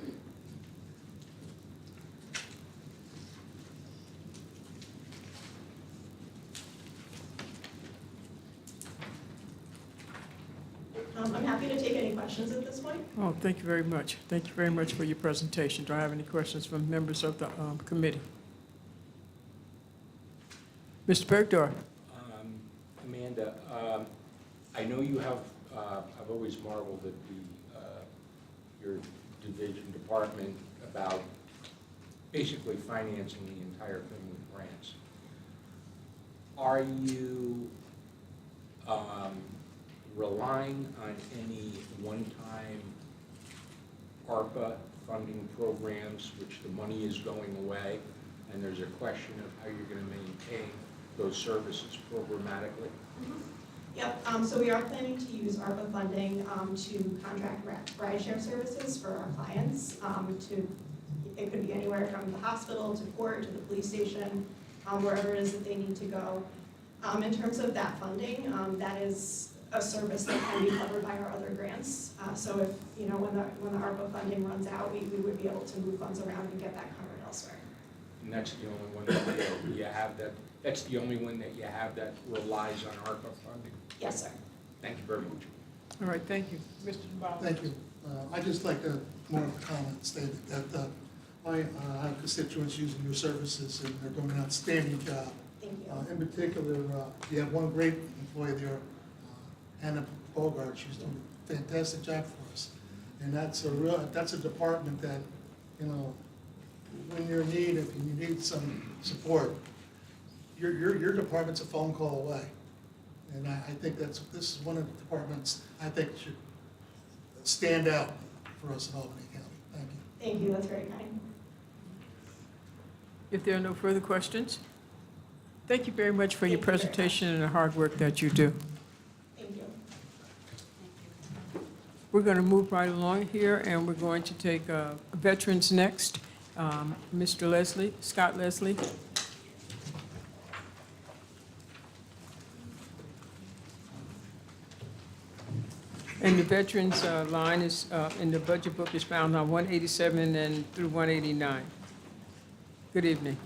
[SPEAKER 12] I'm happy to take any questions at this point.
[SPEAKER 1] Oh, thank you very much. Thank you very much for your presentation. Do I have any questions from members of the committee? Mr. Bergdorf?
[SPEAKER 4] Amanda, I know you have, I've always marveled at your department about basically financing the entire thing with grants. Are you relying on any one-time ARPA funding programs, which the money is going away, and there's a question of how you're going to maintain those services programmatically?
[SPEAKER 12] Yep, so we are planning to use ARPA funding to contract ride-share services for our clients. It could be anywhere from the hospital to court to the police station, wherever it is that they need to go. In terms of that funding, that is a service that can be covered by our other grants. So if, when the ARPA funding runs out, we would be able to move funds around and get that covered elsewhere.
[SPEAKER 4] And that's the only one that you have that, that's the only one that you have that relies on ARPA funding?
[SPEAKER 12] Yes, sir.
[SPEAKER 4] Thank you very much.
[SPEAKER 1] All right, thank you. Mr. Bowles?
[SPEAKER 9] Thank you. I'd just like to, more of a comment stated that I have constituents using your services and they're doing an outstanding job.
[SPEAKER 12] Thank you.
[SPEAKER 9] In particular, you have one great employee there, Anna Bogart. She's doing a fantastic job for us. And that's a department that, when you're in need, if you need some support, your department's a phone call away. And I think this is one of the departments I think should stand out for us in Albany County. Thank you.
[SPEAKER 12] Thank you, that's very kind.
[SPEAKER 1] If there are no further questions, thank you very much for your presentation and the hard work that you do.
[SPEAKER 12] Thank you.
[SPEAKER 1] We're going to move right along here, and we're going to take veterans next. Mr. Leslie, Scott Leslie. And the veterans line is, in the budget book, is found on 187 and through 189. Good evening.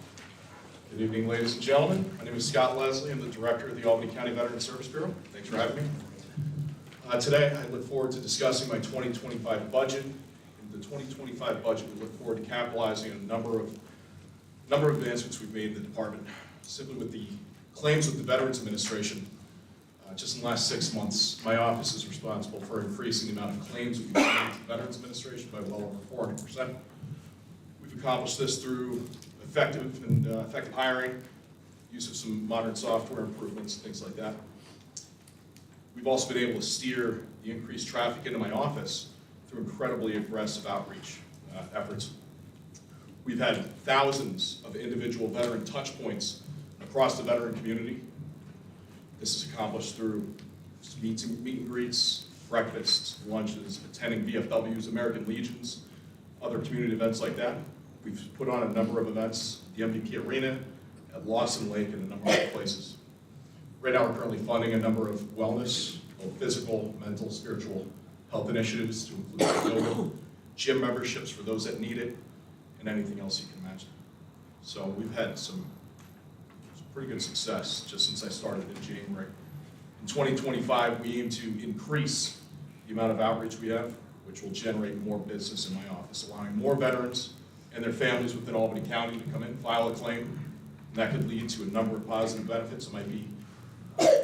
[SPEAKER 13] Good evening, ladies and gentlemen. My name is Scott Leslie. I'm the director of the Albany County Veterans Service Bureau. Thanks for having me. Today, I look forward to discussing my 2025 budget. In the 2025 budget, we look forward to capitalizing on a number of advancements we've made in the department. Simply with the claims with the Veterans Administration, just in the last 6 months, my office is responsible for increasing the amount of claims we've made to the Veterans Administration by well over 400%. We've accomplished this through effective hiring, use of some modern software improvements, things like that. We've also been able to steer the increased traffic into my office through incredibly aggressive outreach efforts. We've had thousands of individual veteran touch points across the veteran community. This is accomplished through meet and greets, breakfasts, lunches, attending VFWs, American Legions, other community events like that. We've put on a number of events, the MVP Arena, at Lawson Lake, and a number of other places. Right now, we're currently funding a number of wellness, both physical, mental, spiritual health initiatives to include yoga, gym memberships for those that need it, and anything else you can imagine. So we've had some pretty good success just since I started in January. In 2025, we aim to increase the amount of outreach we have, which will generate more business in my office, allowing more veterans and their families within Albany County to come in, file a claim, and that could lead to a number of positive benefits. It might be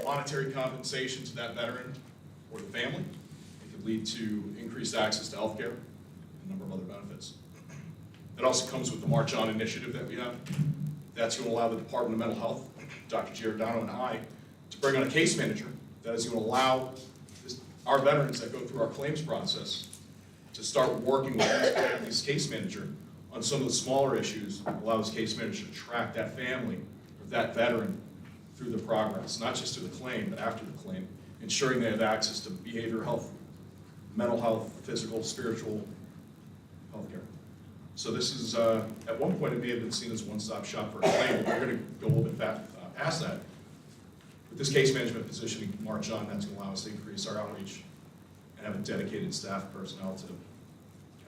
[SPEAKER 13] monetary compensation to that veteran or the family. It could lead to increased access to health care and a number of other benefits. That also comes with the March On initiative that we have. That's going to allow the Department of Mental Health, Dr. Giordano and I, to bring on a case manager that is going to allow our veterans that go through our claims process to start working with this case manager on some of the smaller issues, allow this case manager to track that family or that veteran through the progress, not just through the claim, but after the claim, ensuring they have access to behavioral health, mental health, physical, spiritual health care. So this is, at one point it may have been seen as a one-stop shop for a claim, but we're going to go a little bit past that With this case management position in March on, that's going to allow us to increase our outreach and have a dedicated staff personnel to kind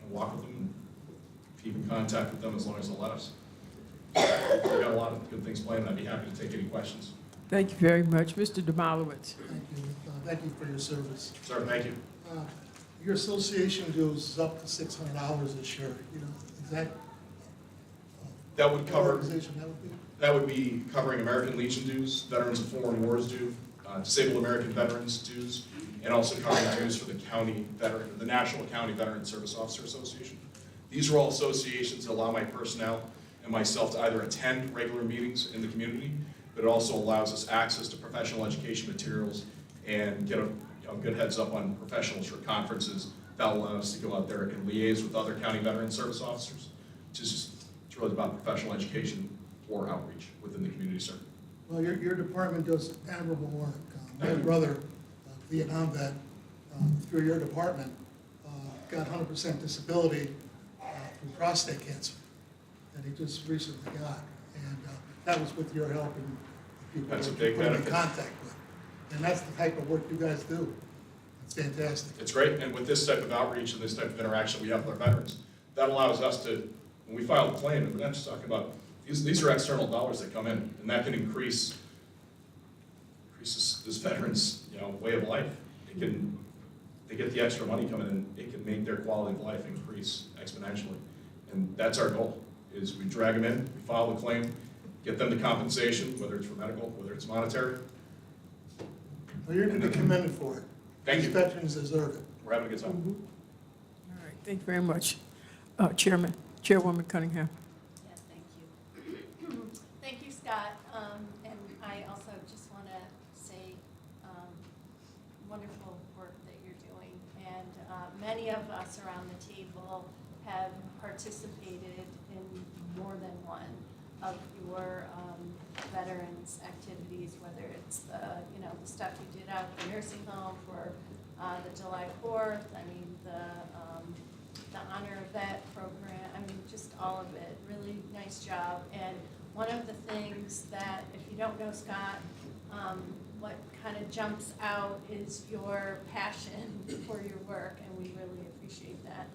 [SPEAKER 13] of walk with them and keep in contact with them as long as they'll let us. We've got a lot of good things planned, and I'd be happy to take any questions.
[SPEAKER 1] Thank you very much. Mr. Demolowitz.
[SPEAKER 9] Thank you for your service.
[SPEAKER 13] Sir, thank you.
[SPEAKER 9] Your association goes up to $600 this year, you know, is that?
[SPEAKER 13] That would
[SPEAKER 9] what
[SPEAKER 13] cover,
[SPEAKER 9] organization that would be?
[SPEAKER 13] that would be covering American Legion dues, Veterans of Foreign Wars due, Disabled American Veterans dues, and also covering dues for the county veteran, the National County Veteran Service Officer Association. These are all associations that allow my personnel and myself to either attend regular meetings in the community, but it also allows us access to professional education materials and get a good heads up on professionals for conferences that will allow us to go out there and liaise with other county veteran service officers. It's really about professional education or outreach within the community, sir.
[SPEAKER 9] Well, your department does admirable work. My brother, Vietnam vet, through your department, got 100% disability from prostate cancer that he just recently got. And that was with your help and the people
[SPEAKER 13] That's a
[SPEAKER 9] that
[SPEAKER 13] big
[SPEAKER 9] you put him in
[SPEAKER 13] benefit.
[SPEAKER 9] contact with. And that's the type of work you guys do. It's fantastic.
[SPEAKER 13] It's great, and with this type of outreach and this type of interaction we have with our veterans, that allows us to, when we file a claim, and we're not just talking about, these are external dollars that come in, and that can increase this veteran's, way of life. They get the extra money coming in, it can make their quality of life increase exponentially. And that's our goal, is we drag them in, we file the claim, get them the compensation, whether it's for medical, whether it's monetary.
[SPEAKER 9] Well, you're to be commended for it.
[SPEAKER 13] Thank you.
[SPEAKER 9] These veterans deserve it.
[SPEAKER 13] We're having a good time.
[SPEAKER 1] All right, thank you very much. Chairwoman Cunningham.
[SPEAKER 14] Yes, thank you. Thank you, Scott. And I also just want to say wonderful work that you're doing. And many of us around the table have participated in more than one of your veterans activities, whether it's the stuff you did out at the nursing home for the July 4th, the Honor Vet program, just all of it, really nice job. And one of the things that, if you don't know Scott, what kind of jumps out is your passion for your work, and we really appreciate that.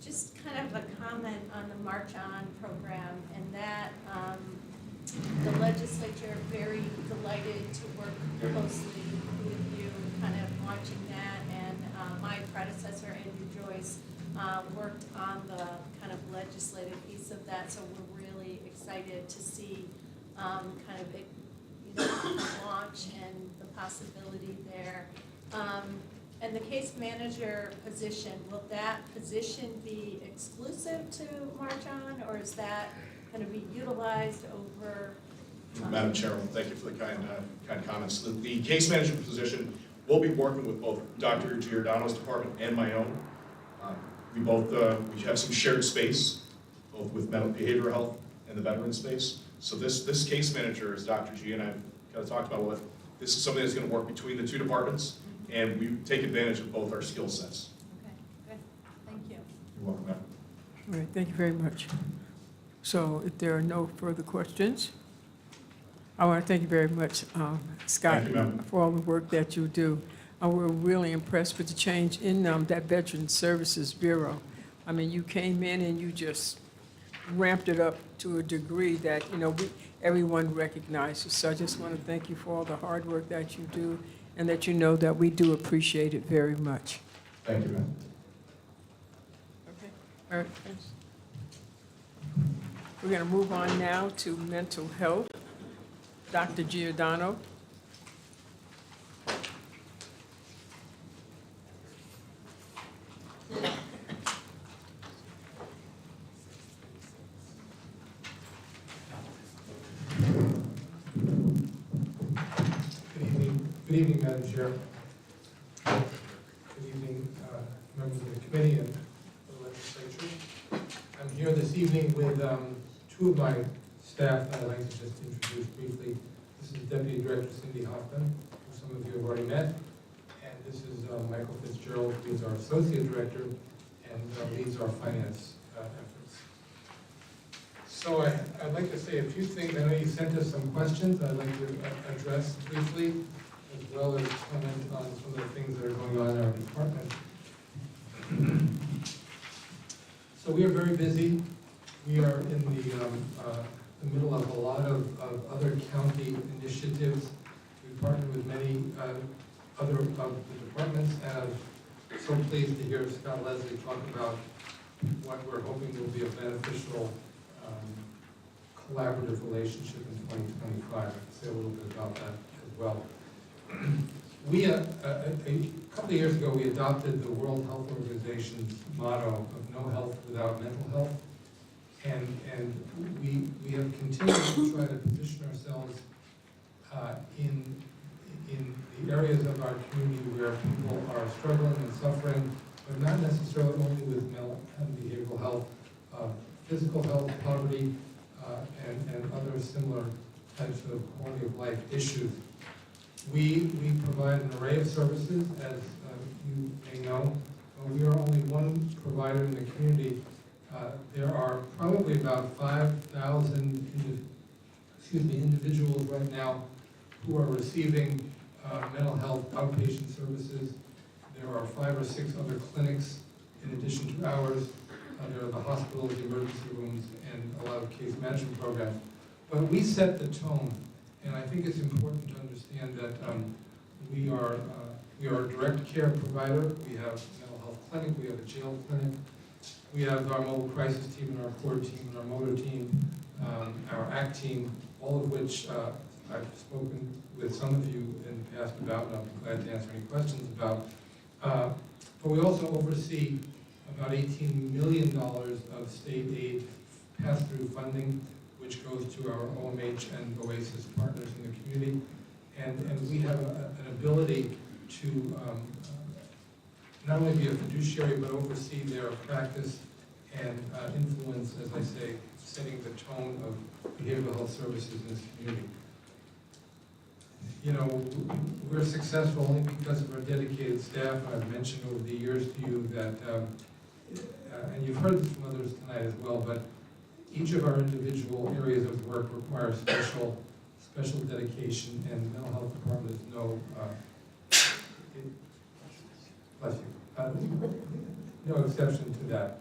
[SPEAKER 14] Just kind of a comment on the March On program, and that the legislature very delighted to work closely with you, kind of launching that, and my predecessor, Andrew Joyce, worked on the kind of legislative piece of that, so we're really excited to see kind of it, the launch and the possibility there. And the case manager position, will that position be exclusive to March On, or is that going to be utilized over?
[SPEAKER 13] Madam Chairman, thank you for the kind comments. The case management position will be working with both Dr. Giordano's department and my own. We have some shared space, both with mental behavioral health and the veteran space. So this case manager, as Dr. G and I kind of talked about, this is something that's going to work between the two departments, and we take advantage of both our skill sets.
[SPEAKER 14] Okay, good. Thank you.
[SPEAKER 13] You're welcome, ma'am.
[SPEAKER 1] All right, thank you very much. So if there are no further questions, I want to thank you very much, Scott,
[SPEAKER 13] Thank you, ma'am.
[SPEAKER 1] for all the work that you do. We're really impressed with the change in that Veteran Services Bureau. You came in and you just ramped it up to a degree that, everyone recognizes. So I just want to thank you for all the hard work that you do, and that you know that we do appreciate it very much.
[SPEAKER 13] Thank you, ma'am.
[SPEAKER 1] Okay, all right, thanks. We're going to move on now to mental health. Dr. Giordano.
[SPEAKER 15] Good evening, Madam Chair. Good evening, members of the committee and the legislature. I'm here this evening with two of my staff that I'd like to just introduce briefly. This is Deputy Director Cindy Hoffman, who some of you have already met, and this is Michael Fitzgerald, who is our Associate Director and leads our finance efforts. So I'd like to say a few things. I know you sent us some questions I'd like to address briefly, as well as comment on some of the things that are going on in our department. So we are very busy. We are in the middle of a lot of other county initiatives. We partner with many other of the departments, and I'm so pleased to hear Scott Leslie talk about what we're hoping will be a beneficial collaborative relationship in 2025. I can say a little bit about that as well. We, a couple of years ago, we adopted the World Health Organization's motto of no health without mental health. And we have continued to try to position ourselves in the areas of our community where people are struggling and suffering, but not necessarily only with mental and behavioral health, physical health, poverty, and other similar types of quality of life issues. We provide an array of services, as you may know. We are only one provider in the community. There are probably about 5,000 individuals right now who are receiving mental health outpatient services. There are 5 or 6 other clinics in addition to ours. There are the hospitals, the emergency rooms, and a lot of case management programs. But we set the tone, and I think it's important to understand that we are a direct care provider. We have a mental health clinic, we have a jail clinic, we have our mobile crisis team and our core team and our motor team, our ACT team, all of which I've spoken with some of you in the past about, and I'll be glad to answer any questions about. But we also oversee about $18 million of state aid pass-through funding, which goes to our OMH and OASIS partners in the community. And we have an ability to not only be a fiduciary, but oversee their practice and influence, as I say, setting the tone of behavioral health services in this community. You know, we're successful only because of our dedicated staff. I've mentioned over the years to you that, and you've heard this from others tonight as well, but each of our individual areas of work requires special dedication, and the mental health department is no exception to that.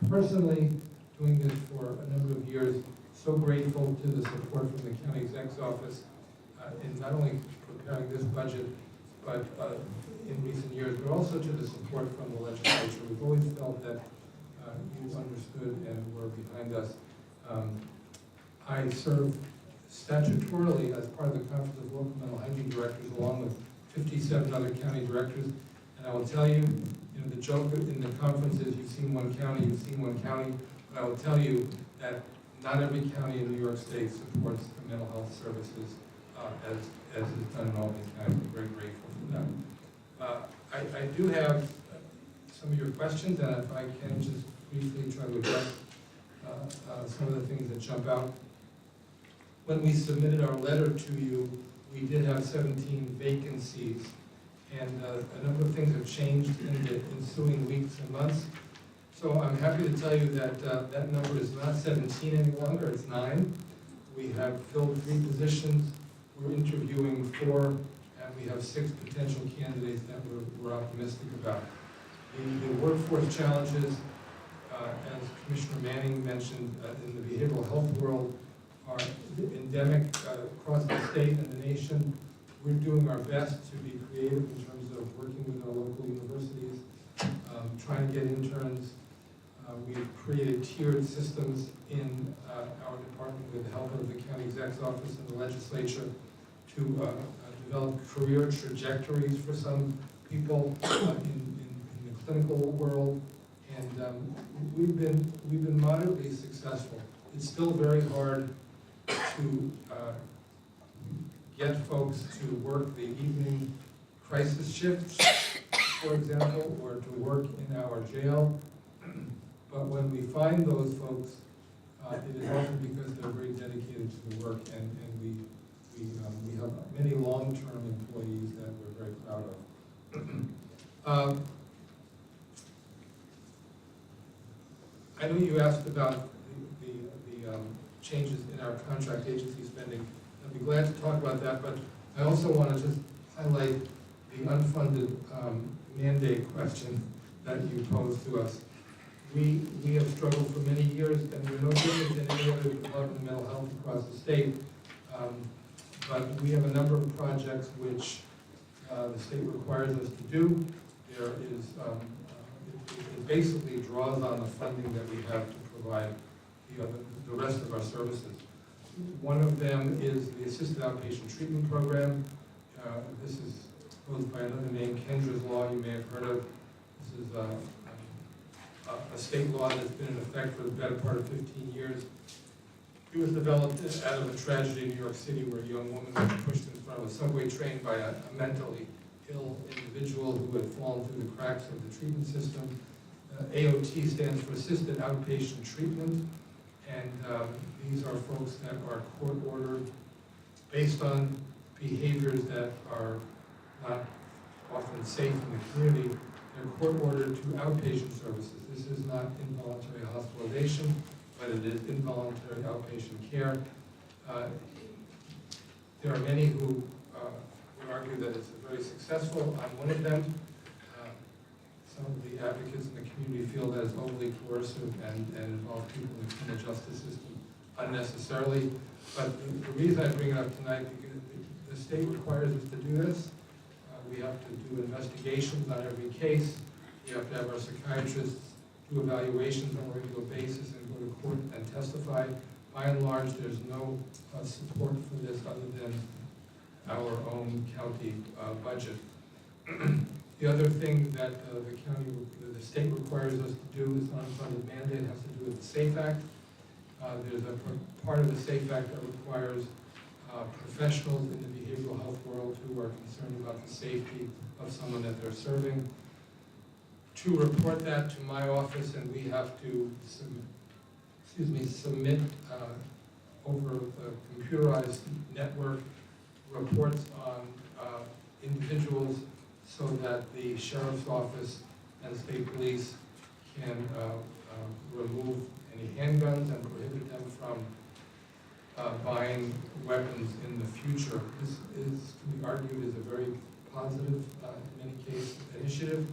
[SPEAKER 15] Personally, doing this for a number of years, so grateful to the support from the county exec's office in not only preparing this budget, but in recent years, but also to the support from the legislature. We've always felt that you understood and were behind us. I serve statutorily as part of the Conference of Local Mental Hygiene Directors, along with 57 other county directors. And I will tell you, the joke in the conference is you've seen one county, but I will tell you that not every county in New York State supports the mental health services as is done in Albany County. I'm very grateful for that. I do have some of your questions, and if I can just briefly try to address some of the things that jump out. When we submitted our letter to you, we did have 17 vacancies, and a number of things have changed in the ensuing weeks and months. So I'm happy to tell you that that number is not 17 any longer, it's 9. We have filled 3 positions, we're interviewing 4, and we have 6 potential candidates that we're optimistic about. The workforce challenges, as Commissioner Manning mentioned, in the behavioral health world are endemic across the state and the nation. We're doing our best to be creative in terms of working with our local universities, trying to get interns. We've created tiered systems in our department with the help of the county exec's office and the legislature to develop career trajectories for some people in the clinical world, and we've been moderately successful. It's still very hard to get folks to work the evening crisis shifts, for example, or to work in our jail. But when we find those folks, it is often because they're very dedicated to the work, and we have many long-term employees that we're very proud of. I know you asked about the changes in our contract agency spending. I'd be glad to talk about that, but I also want to just highlight the unfunded mandate question that you posed to us. We have struggled for many years, and we're no different than any other department of mental health across the state. But we have a number of projects which the state requires us to do. There is, it basically draws on the funding that we have to provide the rest of our services. One of them is the assisted outpatient treatment program. This is goes by another name, Kendra's Law, you may have heard of. This is a state law that's been in effect for the better part of 15 years. It was developed out of a tragedy in New York City where a young woman was pushed in front of a subway train by a mentally ill individual who had fallen through the cracks of the treatment system. AOT stands for Assisted Outpatient Treatment, and these are folks that are court-ordered based on behaviors that are not often safe in the community. They're court-ordered to outpatient services. This is not involuntary hospitalization, but it is involuntary outpatient care. There are many who would argue that it's very successful. I'm one of them. Some of the advocates in the community feel that it's overly coercive and involves people in the criminal justice system unnecessarily. But the reason I bring it up tonight, because the state requires us to do this. We have to do investigations on every case. We have to have our psychiatrists do evaluations on a regular basis and go to court and testify. By and large, there's no support for this other than our own county budget. The other thing that the state requires us to do is unfunded mandate, has to do with the SAFE Act. There's a part of the SAFE Act that requires professionals in the behavioral health world who are concerned about the safety of someone that they're serving to report that to my office, and we have to submit over the computerized network reports on individuals so that the sheriff's office and state police can remove any handguns and prohibit them from buying weapons in the future. This is, can be argued, is a very positive, in many cases, initiative.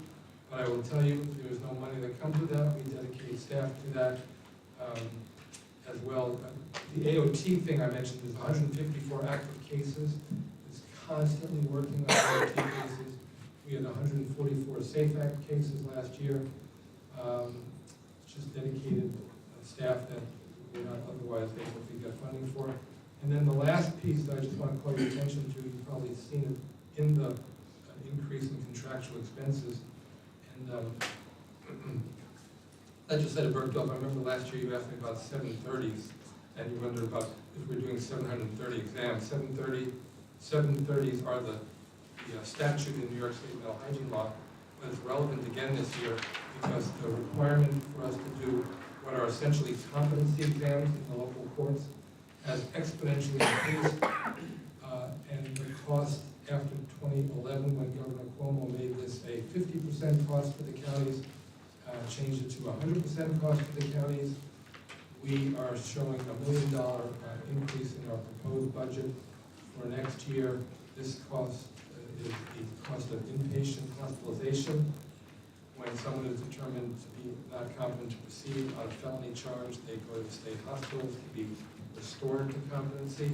[SPEAKER 15] But I will tell you, there is no money that comes with that. We dedicate staff to that as well. The AOT thing I mentioned is 154 active cases. It's constantly working on AOT cases. We had 144 SAFE Act cases last year. Just dedicated staff that we're not otherwise able to get funding for. And then the last piece that I just want to call your attention to, you've probably seen it in the increase in contractual expenses. And Legislator Bergdorf, I remember last year you asked me about 730s, and you wondered about if we're doing 730 exams. 730s are the statute in New York State mental hygiene law, but it's relevant again this year because the requirement for us to do what are essentially competency exams in the local courts has exponentially increased, and the cost after 2011, when Governor Cuomo made this a 50% cost for the counties, changed it to 100% cost for the counties. We are showing $1 million increase in our proposed budget for next year. This cost is the cost of inpatient hospitalization. When someone is determined to be not competent to proceed on a felony charge, they go to the state hospitals to be restored to competency.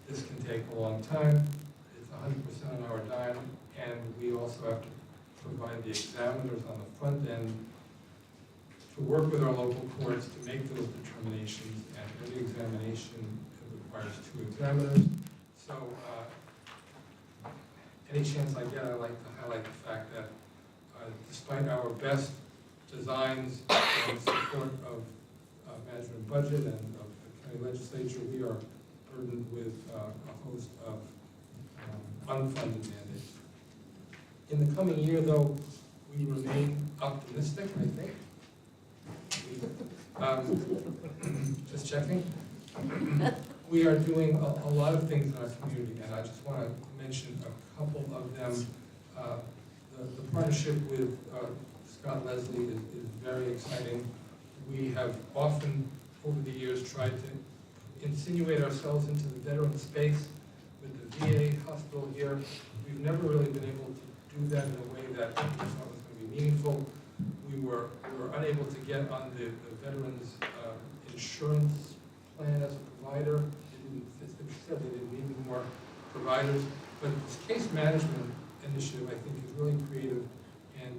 [SPEAKER 15] This can take a long time. It's 100% on our dime, and we also have to provide the examiners on the front end to work with our local courts to make those determinations, and every examination requires 2 examiners. So any chance I get, I like to highlight the fact that despite our best designs and support of management budget and of the county legislature, we are burdened with a host of unfunded mandates. In the coming year, though, we remain optimistic, I think. Just checking. We are doing a lot of things in our community, and I just want to mention a couple of them. The partnership with Scott Leslie is very exciting. We have often, over the years, tried to insinuate ourselves into the veteran space with the VA hospital here. We've never really been able to do that in a way that we thought was going to be meaningful. We were unable to get on the veterans insurance plan as a provider. They said they didn't need any more providers. But this case management initiative, I think, is really creative, and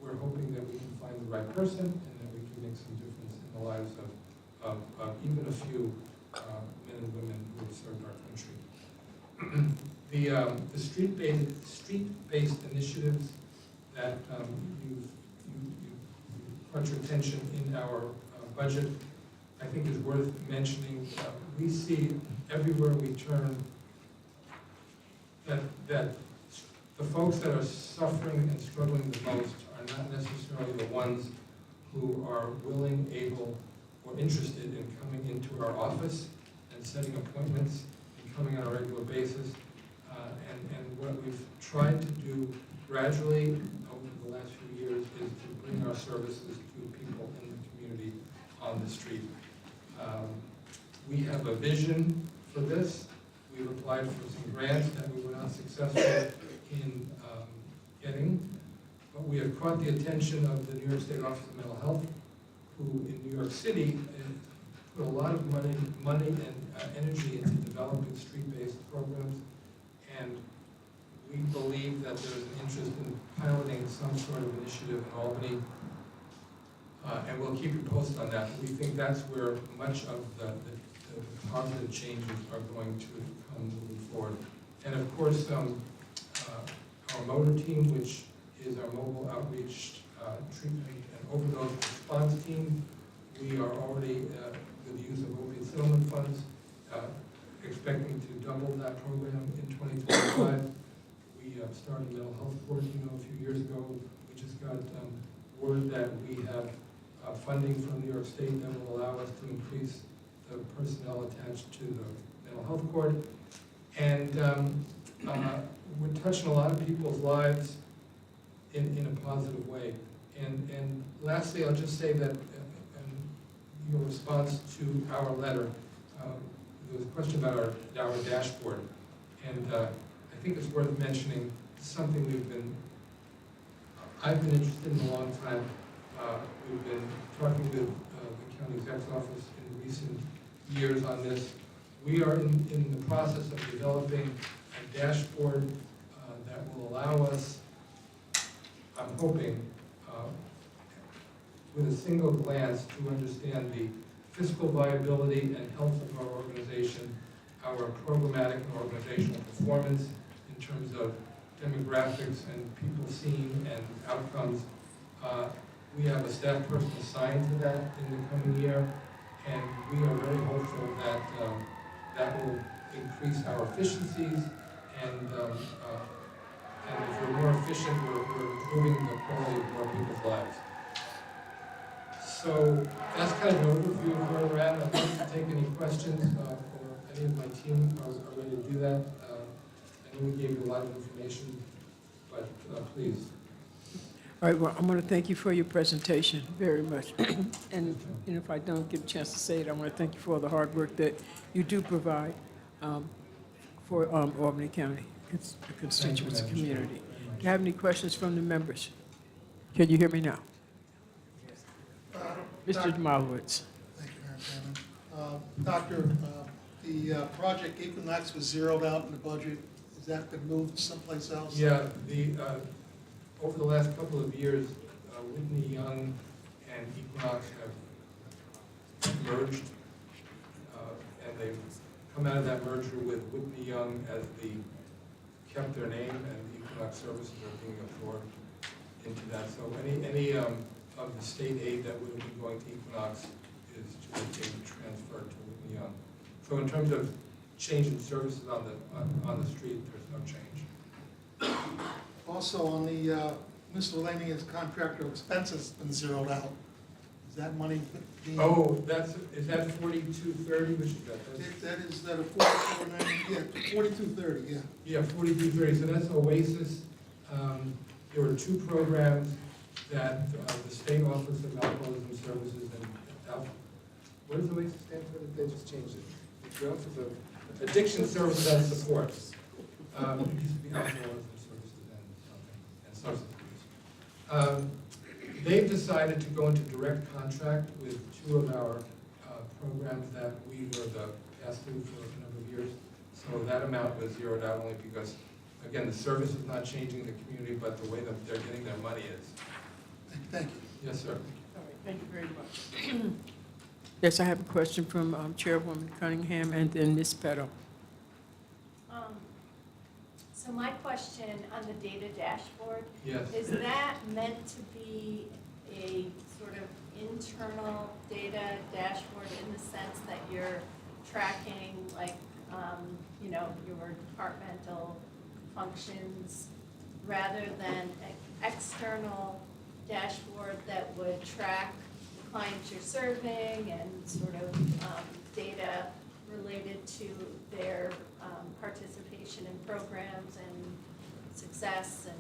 [SPEAKER 15] we're hoping that we can find the right person and that we can make some difference in the lives of even a few men and women who have served our country. The street-based initiatives that you've brought your attention in our budget, I think is worth mentioning. We see everywhere we turn that the folks that are suffering and struggling the most are not necessarily the ones who are willing, able, or interested in coming into our office and setting appointments and coming on a regular basis. And what we've tried to do gradually over the last few years is to bring our services to people in the community on the street. We have a vision for this. We've applied for some grants that we were not successful in getting, but we have caught the attention of the New York State Office of Mental Health, who in New York City put a lot of money and energy into developing street-based programs, and we believe that there's an interest in piloting some sort of initiative in Albany, and we'll keep you posted on that. We think that's where much of the positive changes are going to come moving forward. And of course, our motor team, which is our mobile outreach treatment and overdose response team, we are already, with the use of opiate settlement funds, expecting to double that program in 2025. We started a mental health board, a few years ago. We just got word that we have funding from New York State that will allow us to increase the personnel attached to the mental health court. And we're touching a lot of people's lives in a positive way. And lastly, I'll just say that in your response to our letter, there was a question about our dashboard. And I think it's worth mentioning something I've been interested in a long time. We've been talking with the county exec's office in recent years on this. We are in the process of developing a dashboard that will allow us, I'm hoping, with a single glance to understand the fiscal viability and health of our organization, our programmatic and organizational performance in terms of demographics and people seen and outcomes. We have a staff person assigned to that in the coming year, and we are very hopeful that that will increase our efficiencies, and if we're more efficient, we're improving the quality of more people's lives. So that's kind of an overview of where we're at. I'd like to take any questions, or any of my team are ready to do that. I know we gave you a lot of information, but please.
[SPEAKER 1] All right, well, I'm going to thank you for your presentation very much. And if I don't get a chance to say it, I want to thank you for all the hard work that you do provide for Albany County, its constituents and community. Do you have any questions from the members? Can you hear me now? Mr. Demolowitz.
[SPEAKER 9] Thank you, Mayor Chairman. Doctor, the project Equinox was zeroed out in the budget. Has that been moved someplace else?
[SPEAKER 15] Yeah, over the last couple of years, Whitney Young and Equinox have merged, and they've come out of that merger with Whitney Young as kept their name, and the Equinox services are being absorbed into that. So any of the state aid that would have been going to Equinox is just being transferred to Whitney Young. So in terms of change in services on the street, there's no change.
[SPEAKER 9] Also, on the miscellaneous contractor expenses been zeroed out. Is that money being?
[SPEAKER 15] Oh, is that 4230? Which is that?
[SPEAKER 9] That is that a 4490, yeah, 4230, yeah.
[SPEAKER 15] Yeah, 4230. So that's Oasis. There were two programs that the State Office of Alcoholism Services and what does the OASIS stand for? They just changed it. It's the Office of Addiction Services and Supports. It used to be Alcoholism Services and Substance Abuse. They've decided to go into direct contract with two of our programs that we were the pass-through for a number of years. So that amount was zeroed out only because, again, the service is not changing in the community, but the way that they're getting their money is.
[SPEAKER 9] Thank you.
[SPEAKER 15] Yes, sir.
[SPEAKER 1] All right, thank you very much. Yes, I have a question from Chairwoman Cunningham and then Ms. Petto.
[SPEAKER 14] So my question on the data dashboard,
[SPEAKER 15] Yes.
[SPEAKER 14] is that meant to be a sort of internal data dashboard in the sense that you're tracking like, you know, your departmental functions rather than an external dashboard that would track the clients you're serving and sort of data related to their participation in programs and success and,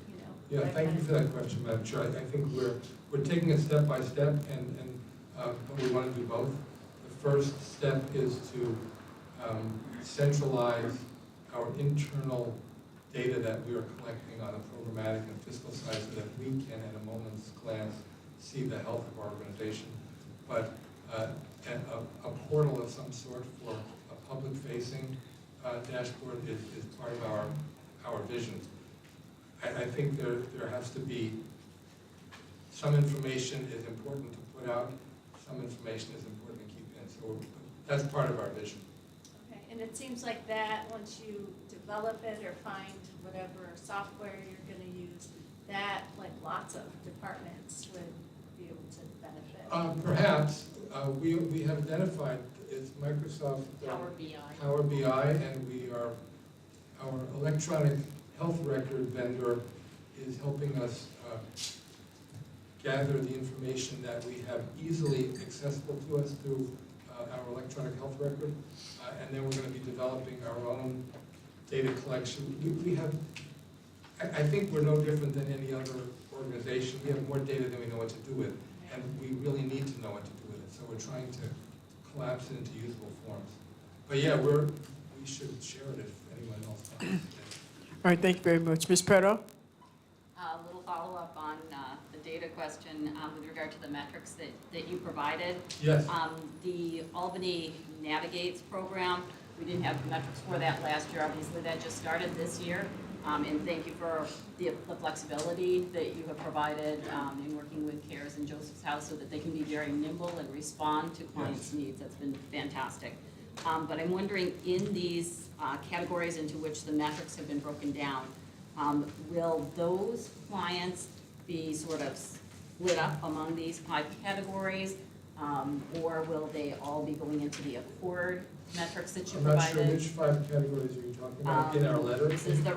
[SPEAKER 14] you know.
[SPEAKER 15] Yeah,
[SPEAKER 14] that
[SPEAKER 15] thank
[SPEAKER 14] kind
[SPEAKER 15] you
[SPEAKER 14] of
[SPEAKER 15] for that question, Madam Chair. I think we're taking it step by step, but we want to do both. The first step is to centralize our internal data that we are collecting on a programmatic and fiscal side so that we can, at a moment's glance, see the health of our organization. But a portal of some sort for a public-facing dashboard is part of our vision. I think there has to be, some information is important to put out, some information is important to keep in. So that's part of our vision.
[SPEAKER 14] Okay, and it seems like that, once you develop it or find whatever software you're gonna use, that, like lots of departments would be able to benefit.
[SPEAKER 15] Perhaps, we have identified, it's Microsoft Power BI, and our electronic health record vendor is helping us gather the information that we have easily accessible to us through our electronic health record, and then we're going to be developing our own data collection. We have, I think we're no different than any other organization. We have more data than we know what to do with, and we really need to know what to do with it. So we're trying to collapse it into usable forms. But yeah, we should share it if anyone else wants.
[SPEAKER 1] All right, thank you very much. Ms. Petto?
[SPEAKER 16] A little follow-up on the data question with regard to the metrics that you provided.
[SPEAKER 15] Yes.
[SPEAKER 16] The Albany Navigates program, we didn't have metrics for that last year. Obviously, that just started this year. And thank you for the flexibility that you have provided in working with CARES and Joseph's House so that they can be very nimble and respond to clients' needs. That's been fantastic. But I'm wondering, in these categories into which the metrics have been broken down, will those clients be sort of split up among these 5 categories? Or will they all be going into the Accord metrics that you
[SPEAKER 15] I'm
[SPEAKER 16] provided?
[SPEAKER 15] not sure which 5 categories are you talking about in our letter?
[SPEAKER 16] This is the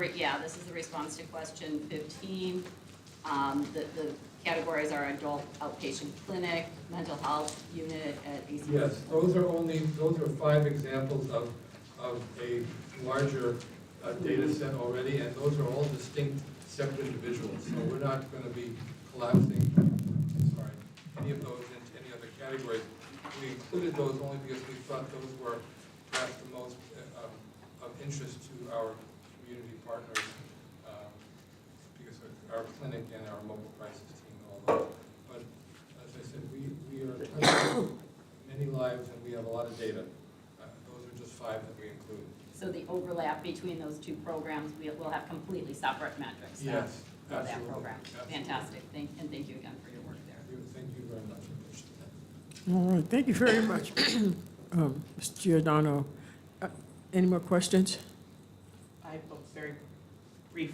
[SPEAKER 16] response to question 15. The categories are adult outpatient clinic, mental health unit at ACS.
[SPEAKER 15] Yes, those are 5 examples of a larger data set already, and those are all distinct, separate individuals. So we're not going to be collapsing, any of those into any other categories. We included those only because we thought those were perhaps the most of interest to our community partners, because of our clinic and our mobile crisis team and all those. But as I said, we are touching many lives and we have a lot of data. Those are just 5 that we included.
[SPEAKER 16] So the overlap between those 2 programs, we'll have completely separate metrics
[SPEAKER 15] Yes,
[SPEAKER 16] for that
[SPEAKER 15] absolutely.
[SPEAKER 16] program.
[SPEAKER 15] Absolutely.
[SPEAKER 16] Fantastic. Thank you again for your work there.
[SPEAKER 15] Thank you very much.
[SPEAKER 1] All right, thank you very much. Mr. Giordano, any more questions?
[SPEAKER 17] I have a very brief.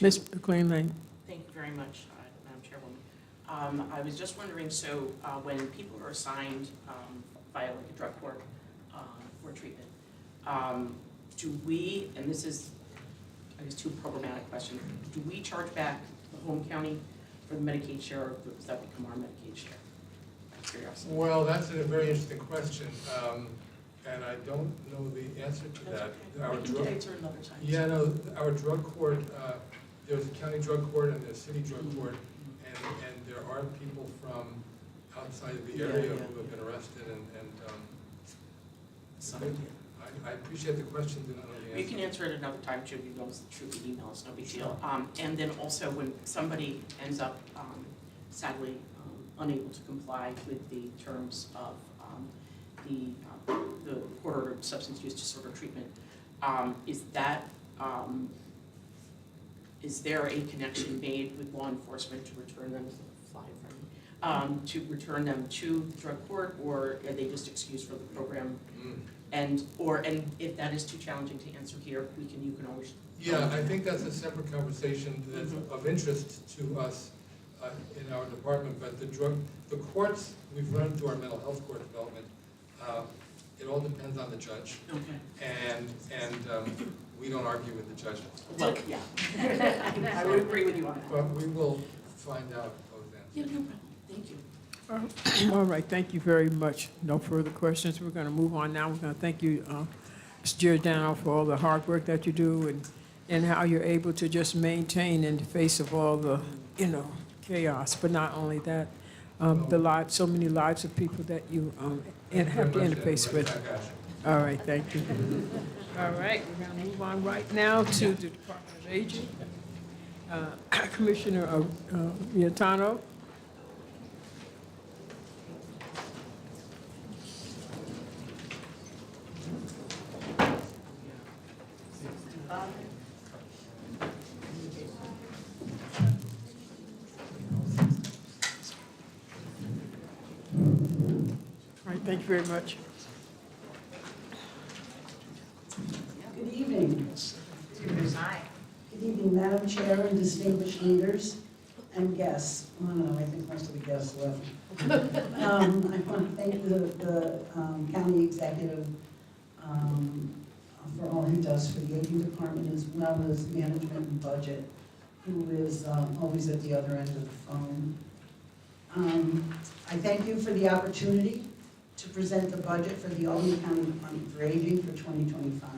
[SPEAKER 1] Ms. McLean-Lane?
[SPEAKER 17] Thank you very much, Madam Chairwoman. I was just wondering, so when people are assigned via like a drug court for treatment, do we, and this is, I guess, 2 programmatic questions, do we charge back the home county for the Medicaid share, or does that become our Medicaid share? Out of curiosity.
[SPEAKER 15] Well, that's a very interesting question, and I don't know the answer to that.
[SPEAKER 17] We can get answer another time.
[SPEAKER 15] Yeah, no, our drug court, there's a county drug court and there's city drug court, and there are people from outside the area who have been arrested, I appreciate the question, but I don't know the answer.
[SPEAKER 17] You can answer it another time too, you know, through the email, it's no big deal. And then also when somebody ends up sadly unable to comply with the terms of the court-ordered substance use disorder treatment, is there a connection made with law enforcement to return them to return them to the drug court, or are they just excused from the program? And if that is too challenging to answer here, you can always.
[SPEAKER 15] Yeah, I think that's a separate conversation that's of interest to us in our department, but the courts, we've run through our mental health court development, it all depends on the judge.
[SPEAKER 17] Okay.
[SPEAKER 15] And we don't argue with the judge.
[SPEAKER 17] Well, yeah. I would agree with you on that.
[SPEAKER 15] But we will find out both ends.
[SPEAKER 17] Yeah, no problem. Thank you.
[SPEAKER 1] All right, thank you very much. No further questions. We're going to move on now. We're going to thank you, Mr. Giordano, for all the hard work that you do and how you're able to just maintain in the face of all the, chaos. But not only that, so many lives of people that you have to interface with. All right, thank you. All right, we're going to move on right now to the Department of Aging. Commissioner Giordano. All right, thank you very much.
[SPEAKER 18] Good evening. Good evening, Madam Chair and distinguished leaders and guests. Oh, no, I think most of the guests left. I want to thank the county executive for all he does for the aging department as well as management and budget, who is always at the other end of the phone. I thank you for the opportunity to present the budget for the Albany County Department for Aging for 2025.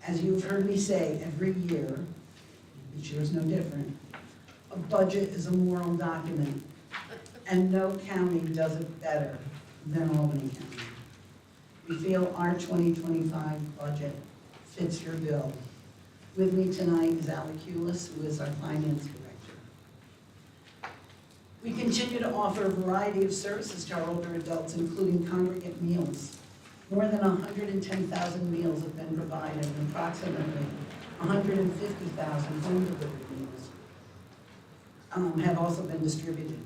[SPEAKER 18] As you've heard me say every year, each year is no different, a budget is a moral document, and no county does it better than Albany County. We feel our 2025 budget fits your bill. With me tonight is Alec Hewless, who is our finance director. We continue to offer a variety of services to our older adults, including congregate meals. More than 110,000 meals have been provided, and approximately 150,000 home-delivered meals have also been distributed.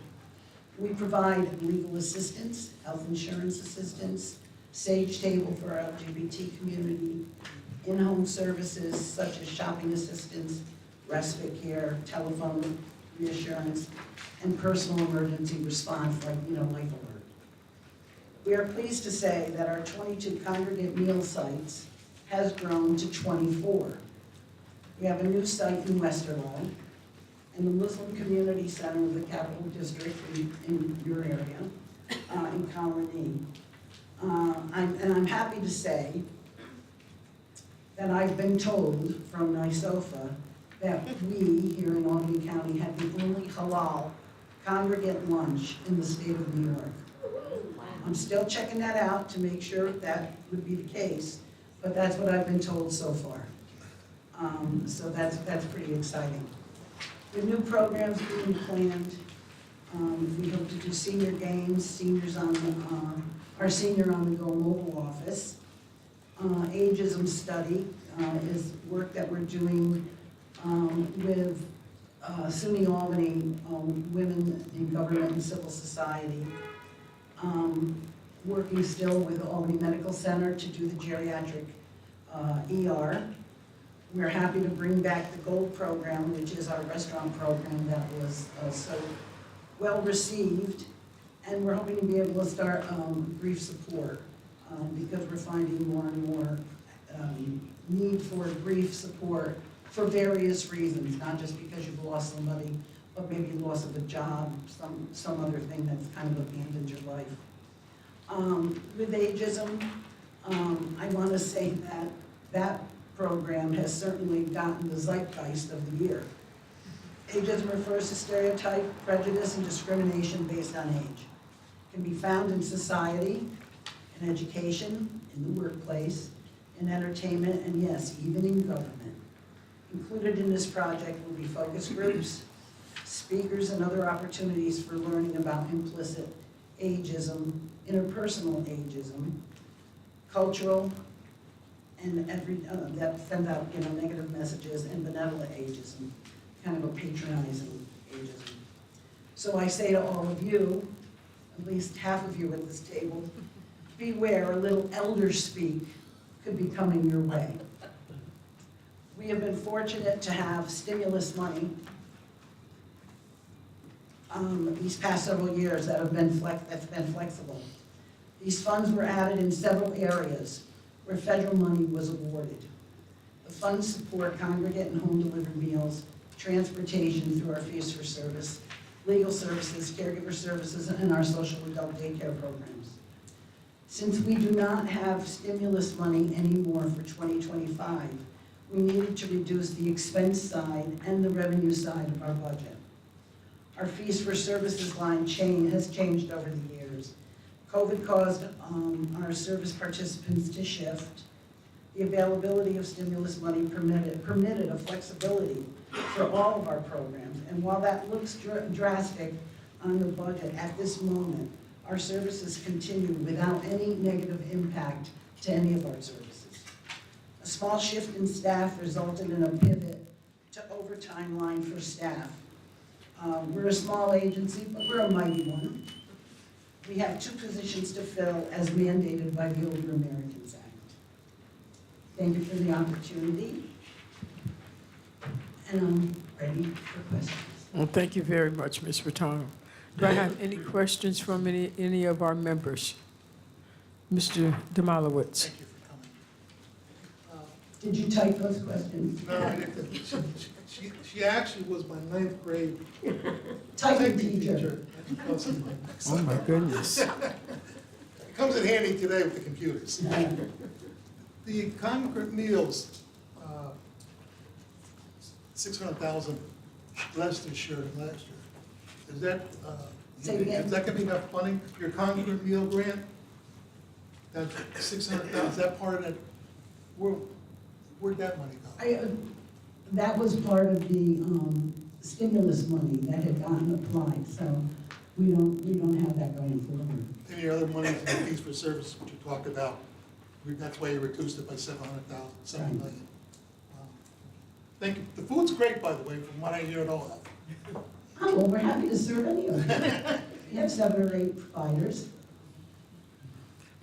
[SPEAKER 18] We provide legal assistance, health insurance assistance, Sage Table for our LGBT community, in-home services such as shopping assistance, respite care, telephone reassurance, and personal emergency response like, Life Alert. We are pleased to say that our 22 congregate meal sites has grown to 24. We have a new site in Westerlo, and the Muslim Community Center of the Capital District in your area, in Colony. I'm happy to say that I've been told from NYSOFA that we here in Albany County have the only halal congregate lunch in the state of New York. I'm still checking that out to make sure that would be the case, but that's what I've been told so far. So that's pretty exciting. The new programs being planned, we hope to do senior games, seniors on the, our senior on the go mobile office. Ageism study is work that we're doing with SUNY Albany Women in Government and Civil Society. Working still with Albany Medical Center to do the geriatric ER. We're happy to bring back the GOLD program, which is our restaurant program that was so well received. And we're hoping to be able to start grief support because we're finding more and more need for grief support for various reasons, not just because you've lost somebody, but maybe loss of a job, some other thing that's kind of abandoned your life. With ageism, I want to say that program has certainly gotten the zeitgeist of the year. Ageism refers to stereotype, prejudice, and discrimination based on age. It can be found in society, in education, in the workplace, in entertainment, and yes, even in government. Included in this project will be focus groups, speakers, and other opportunities for learning about implicit ageism, interpersonal ageism, cultural, and that send out, negative messages, and benevolent ageism, kind of a patronizing ageism. So I say to all of you, at least half of you at this table, beware, a little elder speak could be coming your way. We have been fortunate to have stimulus money these past several years that's been flexible. These funds were added in several areas where federal money was awarded. The funds support congregate and home delivered meals, transportation through our fees for service, legal services, caregiver services, and our social adult daycare programs. Since we do not have stimulus money anymore for 2025, we needed to reduce the expense side and the revenue side of our budget. Our fees for services line has changed over the years. COVID caused our service participants to shift. The availability of stimulus money permitted a flexibility for all of our programs. And while that looks drastic on the budget at this moment, our services continue without any negative impact to any of our services. A small shift in staff resulted in a pivot to overtime line for staff. We're a small agency, but we're a mighty one. We have 2 positions to fill as mandated by the Older Americans Act. Thank you for the opportunity, and I'm ready for questions.
[SPEAKER 1] Well, thank you very much, Ms. Rattano. Do I have any questions from any of our members? Mr. Demolowitz.
[SPEAKER 9] Thank you for coming.
[SPEAKER 18] Did you type those questions?
[SPEAKER 9] No, I didn't. She actually was my 9th grade
[SPEAKER 18] Typing teacher.
[SPEAKER 1] Oh, my goodness.
[SPEAKER 9] It comes in handy today with the computers. The Concord meals, 600,000 less this year than last year. Is that, is that gonna be enough funding? Your Concord meal grant? That's 600,000, is that part of that? Where'd that money go?
[SPEAKER 18] That was part of the stimulus money that had gotten applied, so we don't have that going forward.
[SPEAKER 9] Any other monies in the fees for service, which you talked about, that's why you reduced it by 700,000, 7 million. Thank you. The food's great, by the way, from what I hear at all.
[SPEAKER 18] Oh, well, we're happy to serve any of them. We have 7 or 8 providers.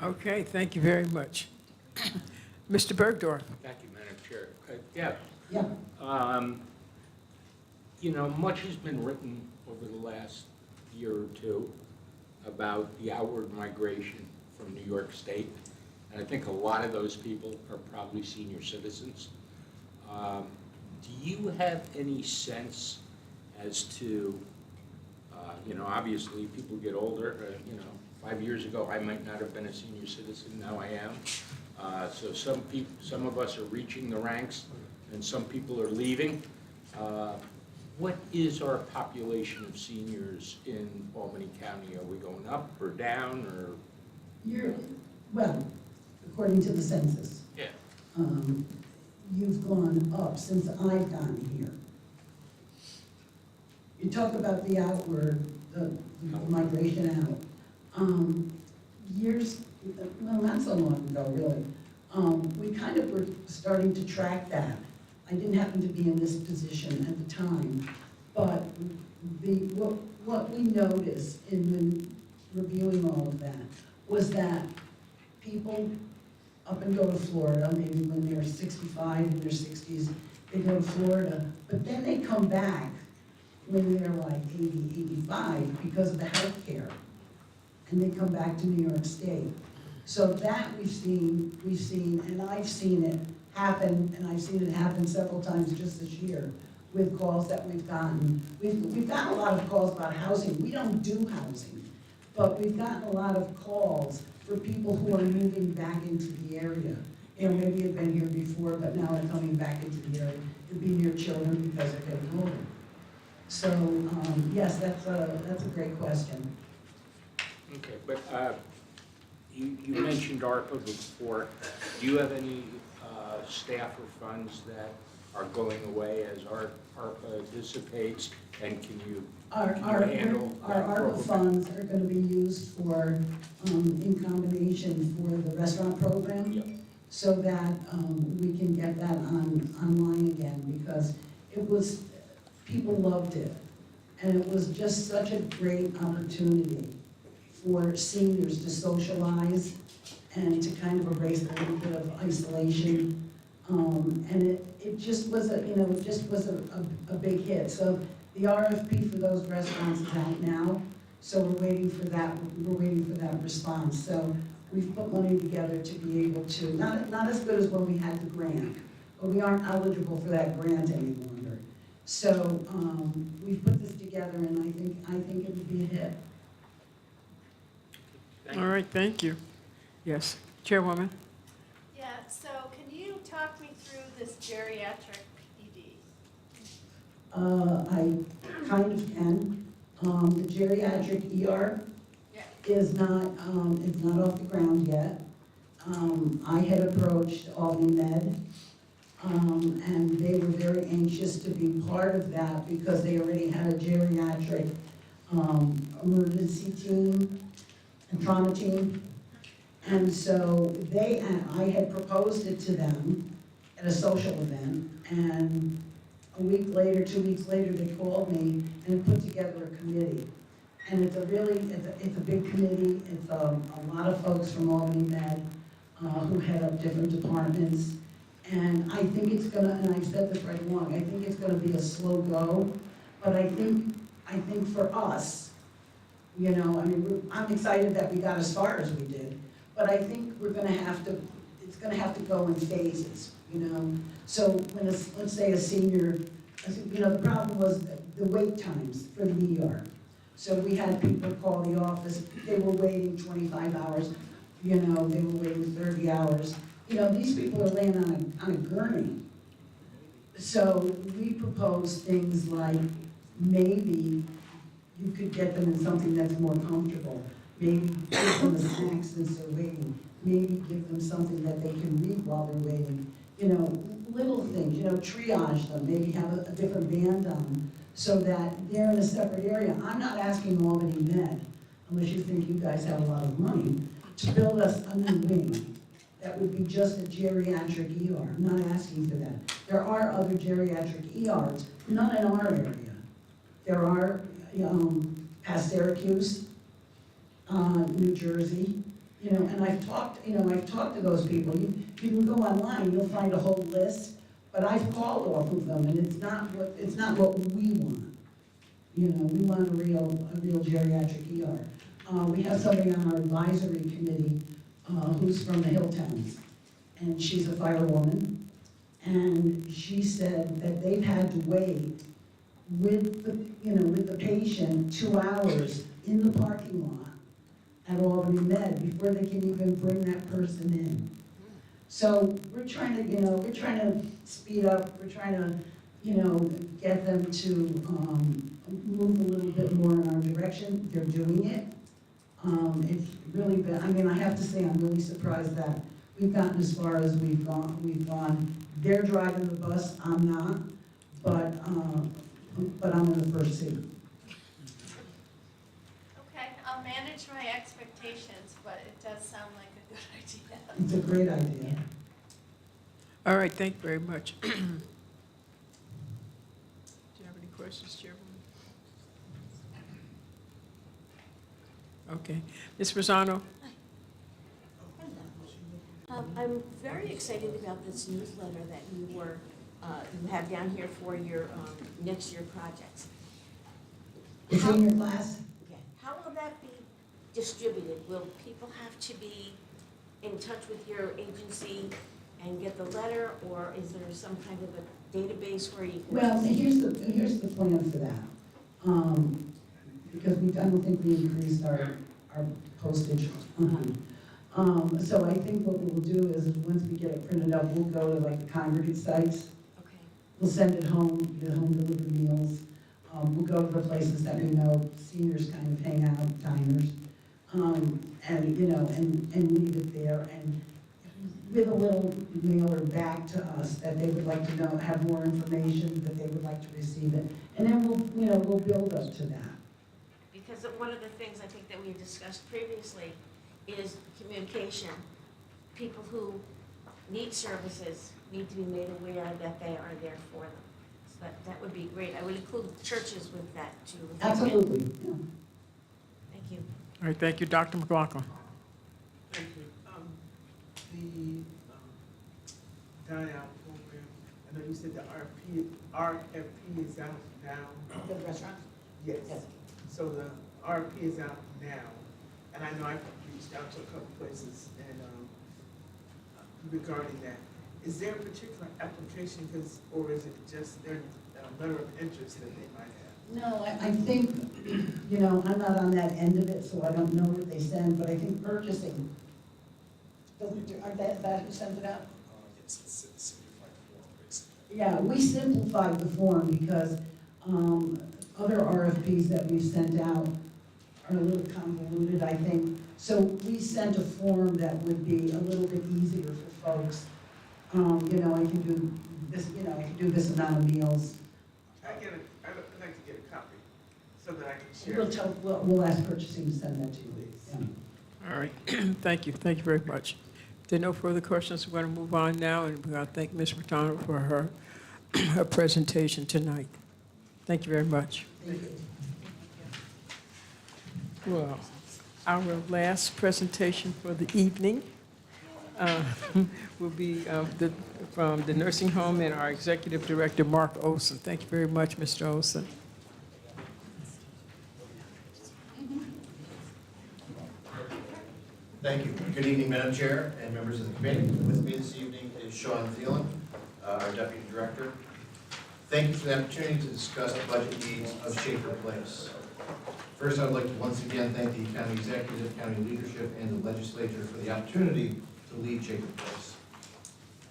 [SPEAKER 1] Okay, thank you very much. Mr. Bergdorf.
[SPEAKER 4] Thank you, Madam Chair. Yeah.
[SPEAKER 18] Yeah.
[SPEAKER 4] Much has been written over the last year or two about the outward migration from New York State. And I think a lot of those people are probably senior citizens. Do you have any sense as to, obviously people get older, 5 years ago I might not have been a senior citizen, now I am. So some of us are reaching the ranks and some people are leaving. What is our population of seniors in Albany County? Are we going up or down or?
[SPEAKER 18] Well, according to the census.
[SPEAKER 4] Yeah.
[SPEAKER 18] You've gone up since I've gotten here. You talk about the outward, the migration out. Not so long ago, really. We kind of were starting to track that. I didn't happen to be in this position at the time, but what we noticed in reviewing all of that was that people up and go to Florida, maybe when they're 65, in their 60s, they go to Florida, but then they come back when they're like 80, 85 because of the health care, and they come back to New York State. So that we've seen, and I've seen it happen, and I've seen it happen several times just this year with calls that we've gotten. We've gotten a lot of calls about housing. We don't do housing, but we've gotten a lot of calls for people who are moving back into the area. Maybe have been here before, but now are coming back into the area to be near children because they're getting older. So, yes, that's a great question.
[SPEAKER 4] Okay, but you mentioned ARPA before. Do you have any staff or funds that are going away as ARPA dissipates? And can you handle
[SPEAKER 18] Our
[SPEAKER 4] that
[SPEAKER 18] ARPA
[SPEAKER 4] program?
[SPEAKER 18] funds are gonna be used for, in combination for the restaurant program.
[SPEAKER 4] Yep.
[SPEAKER 18] So that, we can get that online again, because it was, people loved it. And it was just such a great opportunity for seniors to socialize and to kind of erase a little bit of isolation. And it just was a big hit. So the RFP for those restaurants is out now, so we're waiting for that response. So we've put money together to be able to, not as good as when we had the grant, but we aren't eligible for that grant any longer. So, we've put this together, and I think it would be a hit.
[SPEAKER 1] All right, thank you. Yes, Chairwoman?
[SPEAKER 14] Yeah, so can you talk me through this geriatric PD?
[SPEAKER 18] I kind of can. The geriatric ER is not off the ground yet. I had approached Albany Med, and they were very anxious to be part of that because they already had a geriatric emergency team and trauma team. And so I had proposed it to them at a social event, and a week later, 2 weeks later, they called me and put together a committee. And it's a big committee. It's a lot of folks from Albany Med who head up different departments. And I think it's gonna, and I've said this right along, I think it's gonna be a slow go, but I think for us, you know, I mean, I'm excited that we got as far as we did, but I think it's gonna have to go in phases, you know? So when let's say a senior, you know, the problem was the wait times for the ER. So we had people call the office, they were waiting 25 hours, you know, they were waiting 30 hours. You know, these people are laying on a gurney. So we proposed things like maybe you could get them in something that's more comfortable. Maybe give them a snack since they're waiting. Maybe give them something that they can read while they're waiting. You know, little things, you know, triage them, maybe have a different band on so that they're in a separate area. I'm not asking Albany Med, unless you think you guys have a lot of money, to build us a new wing. That would be just a geriatric ER. I'm not asking for that. There are other geriatric ERs, none in our area. There are past Syracuse, New Jersey, you know, and I've talked to those people. You can go online, you'll find a whole list, but I've called off of them, and it's not what we want. You know, we want a real geriatric ER. We have somebody on our advisory committee who's from the Hilltowns, and she's a firewoman, and she said that they've had to wait with the patient 2 hours in the parking lot at Albany Med before they can even bring that person in. So we're trying to speed up, we're trying to, get them to move a little bit more in our direction. They're doing it. It's really been, I mean, I have to say, I'm really surprised that we've gotten as far as we've gone. They're driving the bus, I'm not, but I'm in the first seat.
[SPEAKER 14] Okay, I'll manage my expectations, but it does sound like a good idea.
[SPEAKER 18] It's a great idea.
[SPEAKER 1] All right, thank you very much. Do you have any questions, Chairwoman? Okay. Ms. Rosano?
[SPEAKER 5] I'm very excited about this newsletter that you have down here for your next year projects.
[SPEAKER 18] The senior class?
[SPEAKER 5] Okay. How will that be distributed? Will people have to be in touch with your agency and get the letter, or is there some kind of a database where you can?
[SPEAKER 18] Well, here's the plan for that. Because I don't think we increased our postage. So I think what we'll do is once we get it printed up, we'll go to like the congregate sites.
[SPEAKER 5] Okay.
[SPEAKER 18] We'll send it home, get home delivered meals. We'll go to the places that we know seniors kind of hang out, diners, and, you know, and leave it there, and with a little mailer back to us that they would like to know, have more information, that they would like to receive it. And then we'll, you know, we'll build up to that.
[SPEAKER 5] Because one of the things I think that we had discussed previously is communication. People who need services need to be made aware that they are there for them. So that would be great. I would include churches with that too.
[SPEAKER 18] Absolutely, yeah.
[SPEAKER 5] Thank you.
[SPEAKER 1] All right, thank you, Dr. McLaughlin.
[SPEAKER 7] Thank you. The dine out program, I know you said the RFP is out now.
[SPEAKER 18] For the restaurants?
[SPEAKER 7] Yes.
[SPEAKER 18] Yes.
[SPEAKER 7] So the RFP is out now, and I know I've reached out to a couple places and regarding that. Is there a particular application, or is it just their letter of interest that they might have?
[SPEAKER 18] No, I think, you know, I'm not on that end of it, so I don't know what they send, but I think purchasing, aren't that who sends it out?
[SPEAKER 13] Yes, it's a simplified form, basically.
[SPEAKER 18] Yeah, we simplified the form because other RFPs that we've sent out are a little convoluted, I think. So we sent a form that would be a little bit easier for folks. You know, I can do this, you know, I can do this amount of meals.
[SPEAKER 7] I'd like to get a copy so that I can share.
[SPEAKER 18] We'll ask purchasing to send that to you. Yeah.
[SPEAKER 1] All right, thank you very much. If there are no further questions, we're going to move on now, and we're going to thank Ms. McDonald for her presentation tonight. Thank you very much.
[SPEAKER 18] Thank you.
[SPEAKER 1] Well, our last presentation for the evening will be from the nursing home and our executive director, Mark Olson. Thank you very much, Mr. Olson.
[SPEAKER 19] Thank you. Good evening, Madam Chair and members of the committee. With me this evening is Sean Thielen, our Deputy Director. Thank you for the opportunity to discuss the budget needs of Shaker Place. First, I would like to once again thank the county executive, county leadership, and the legislature for the opportunity to lead Shaker Place.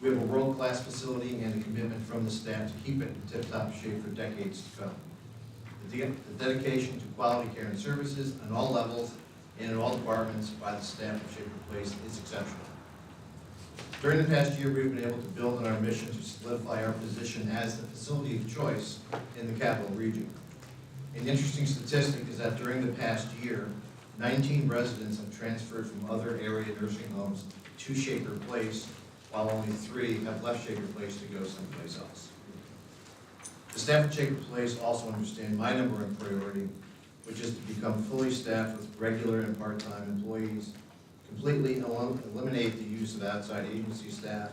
[SPEAKER 19] We have a world-class facility and a commitment from the staff to keep it in tip-top shape for decades to come. The dedication to quality care and services on all levels and in all departments by the staff of Shaker Place is exceptional. During the past year, we've been able to build on our mission to solidify our position as the facility of choice in the capital region. An interesting statistic is that during the past year, 19 residents have transferred from other area nursing homes to Shaker Place, while only 3 have left Shaker Place to go someplace else. The staff at Shaker Place also understand my number one priority, which is to become fully staffed with regular and part-time employees, completely eliminate the use of outside agency staff,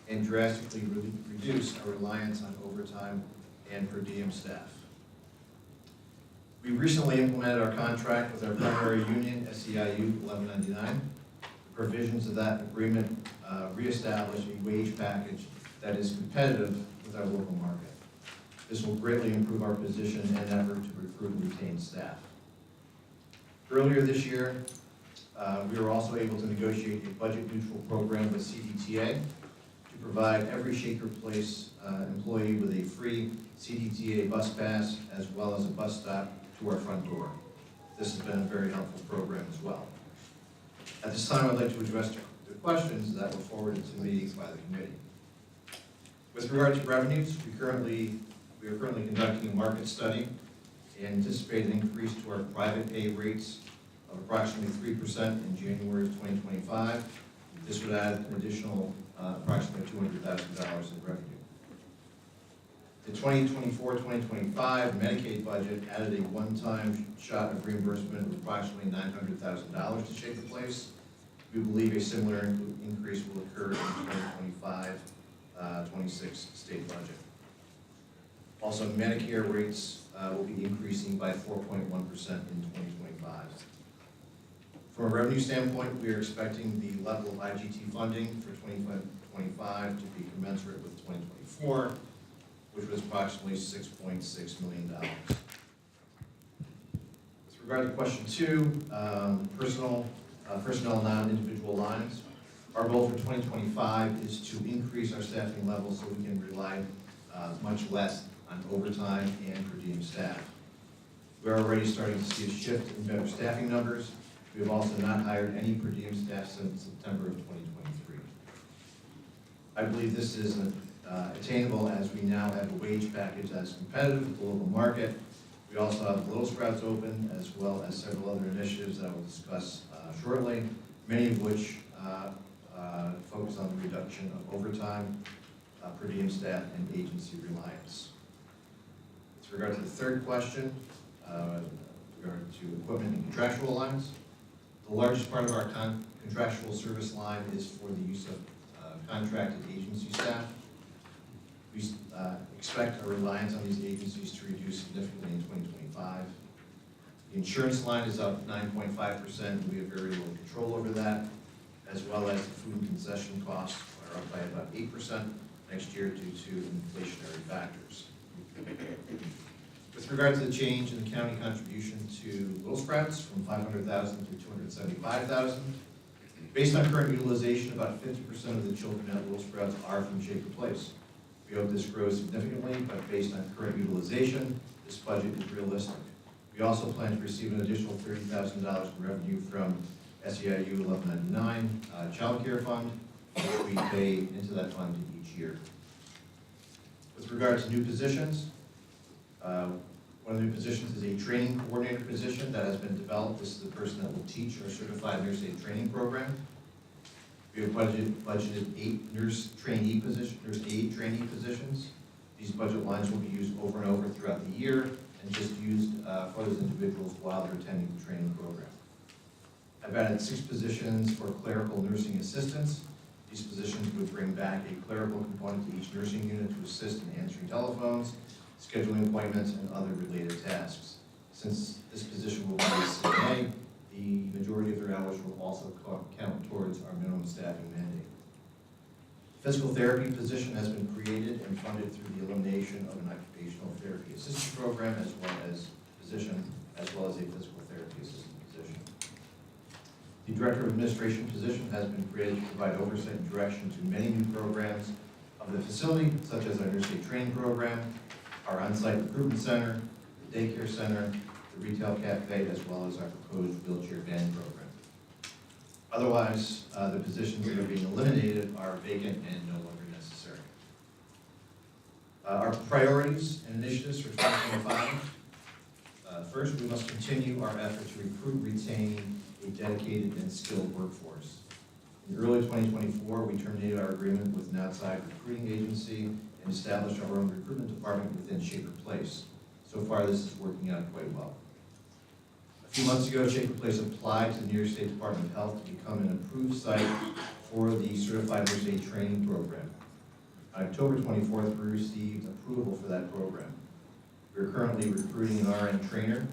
[SPEAKER 19] and drastically reduce our reliance on overtime and per diem staff. We recently implemented our contract with our primary union, SEIU 1199. The provisions of that agreement reestablish a wage package that is competitive with our local market. This will greatly improve our position and effort to recruit and retain staff. Earlier this year, we were also able to negotiate a budget-neutral program with CDTA to provide every Shaker Place employee with a free CDTA bus pass as well as a bus stop to our front door. This has been a very helpful program as well. At this time, I'd like to address the questions that were forwarded to me by the committee. With regard to revenues, we are currently conducting a market study and anticipate an increase to our private pay rates of approximately 3% in January of 2025. This would add an additional approximately $200,000 in revenue. The 2024-2025 Medicaid budget added a one-time shot of reimbursement of approximately $900,000 to Shaker Place. We believe a similar increase will occur in the 2025-26 state budget. Also, Medicare rates will be increasing by 4.1% in 2025. From a revenue standpoint, we are expecting the level of IGT funding for 2025 to be commensurate with 2024, which was approximately $6.6 million. With regard to question 2, personnel non-individual lines, our goal for 2025 is to increase our staffing levels so we can rely much less on overtime and per diem staff. We're already starting to see a shift in better staffing numbers. We have also not hired any per diem staff since September of 2023. I believe this is attainable as we now have a wage package that is competitive with the local market. We also have Little Sprouts open, as well as several other initiatives that I will discuss shortly, many of which focus on the reduction of overtime, per diem staff, and agency reliance. With regard to the third question, with regard to equipment and contractual lines, the largest part of our contractual service line is for the use of contracted agency staff. We expect our reliance on these agencies to reduce significantly in 2025. The insurance line is up 9.5%. We have very little control over that, as well as the food and concession costs are up by about 8% next year due to inflationary factors. With regard to the change in the county contribution to Little Sprouts from $500,000 to $275,000, based on current utilization, about 50% of the children at Little Sprouts are from Shaker Place. We hope this grows significantly, but based on current utilization, this budget is realistic. We also plan to receive an additional $30,000 in revenue from SEIU 1199 Child Care Fund, which we pay into that fund each year. With regard to new positions, one of the new positions is a training coordinator position that has been developed. This is the person that will teach our certified nurse aid training program. We have budgeted 8 nurse aid trainee positions. These budget lines will be used over and over throughout the year and just used for those individuals while they're attending the training program. I've added 6 positions for clerical nursing assistants. These positions would bring back a clerical component to each nursing unit to assist in answering telephones, scheduling appointments, and other related tasks. Since this position will be a CNA, the majority of their hours will also count towards our minimum staffing mandate. The physical therapy position has been created and funded through the elimination of an occupational therapy assistant program as well as a physical therapy assistant position. The Director of Administration position has been created to provide oversight and direction to many new programs of the facility, such as our nurse aid training program, our on-site recruitment center, the daycare center, the retail cafe, as well as our proposed wheelchair van program. Otherwise, the positions that are being eliminated are vacant and no longer necessary. Our priorities and initiatives for 2025. First, we must continue our effort to recruit, retain a dedicated and skilled workforce. In early 2024, we terminated our agreement with an outside recruiting agency and established our own recruitment department within Shaker Place. So far, this is working out quite well. A few months ago, Shaker Place applied to the New York State Department of Health to become an approved site for the Certified Nurse Aid Training Program. On October 24th, we received approval for that program. We are currently recruiting an RN trainer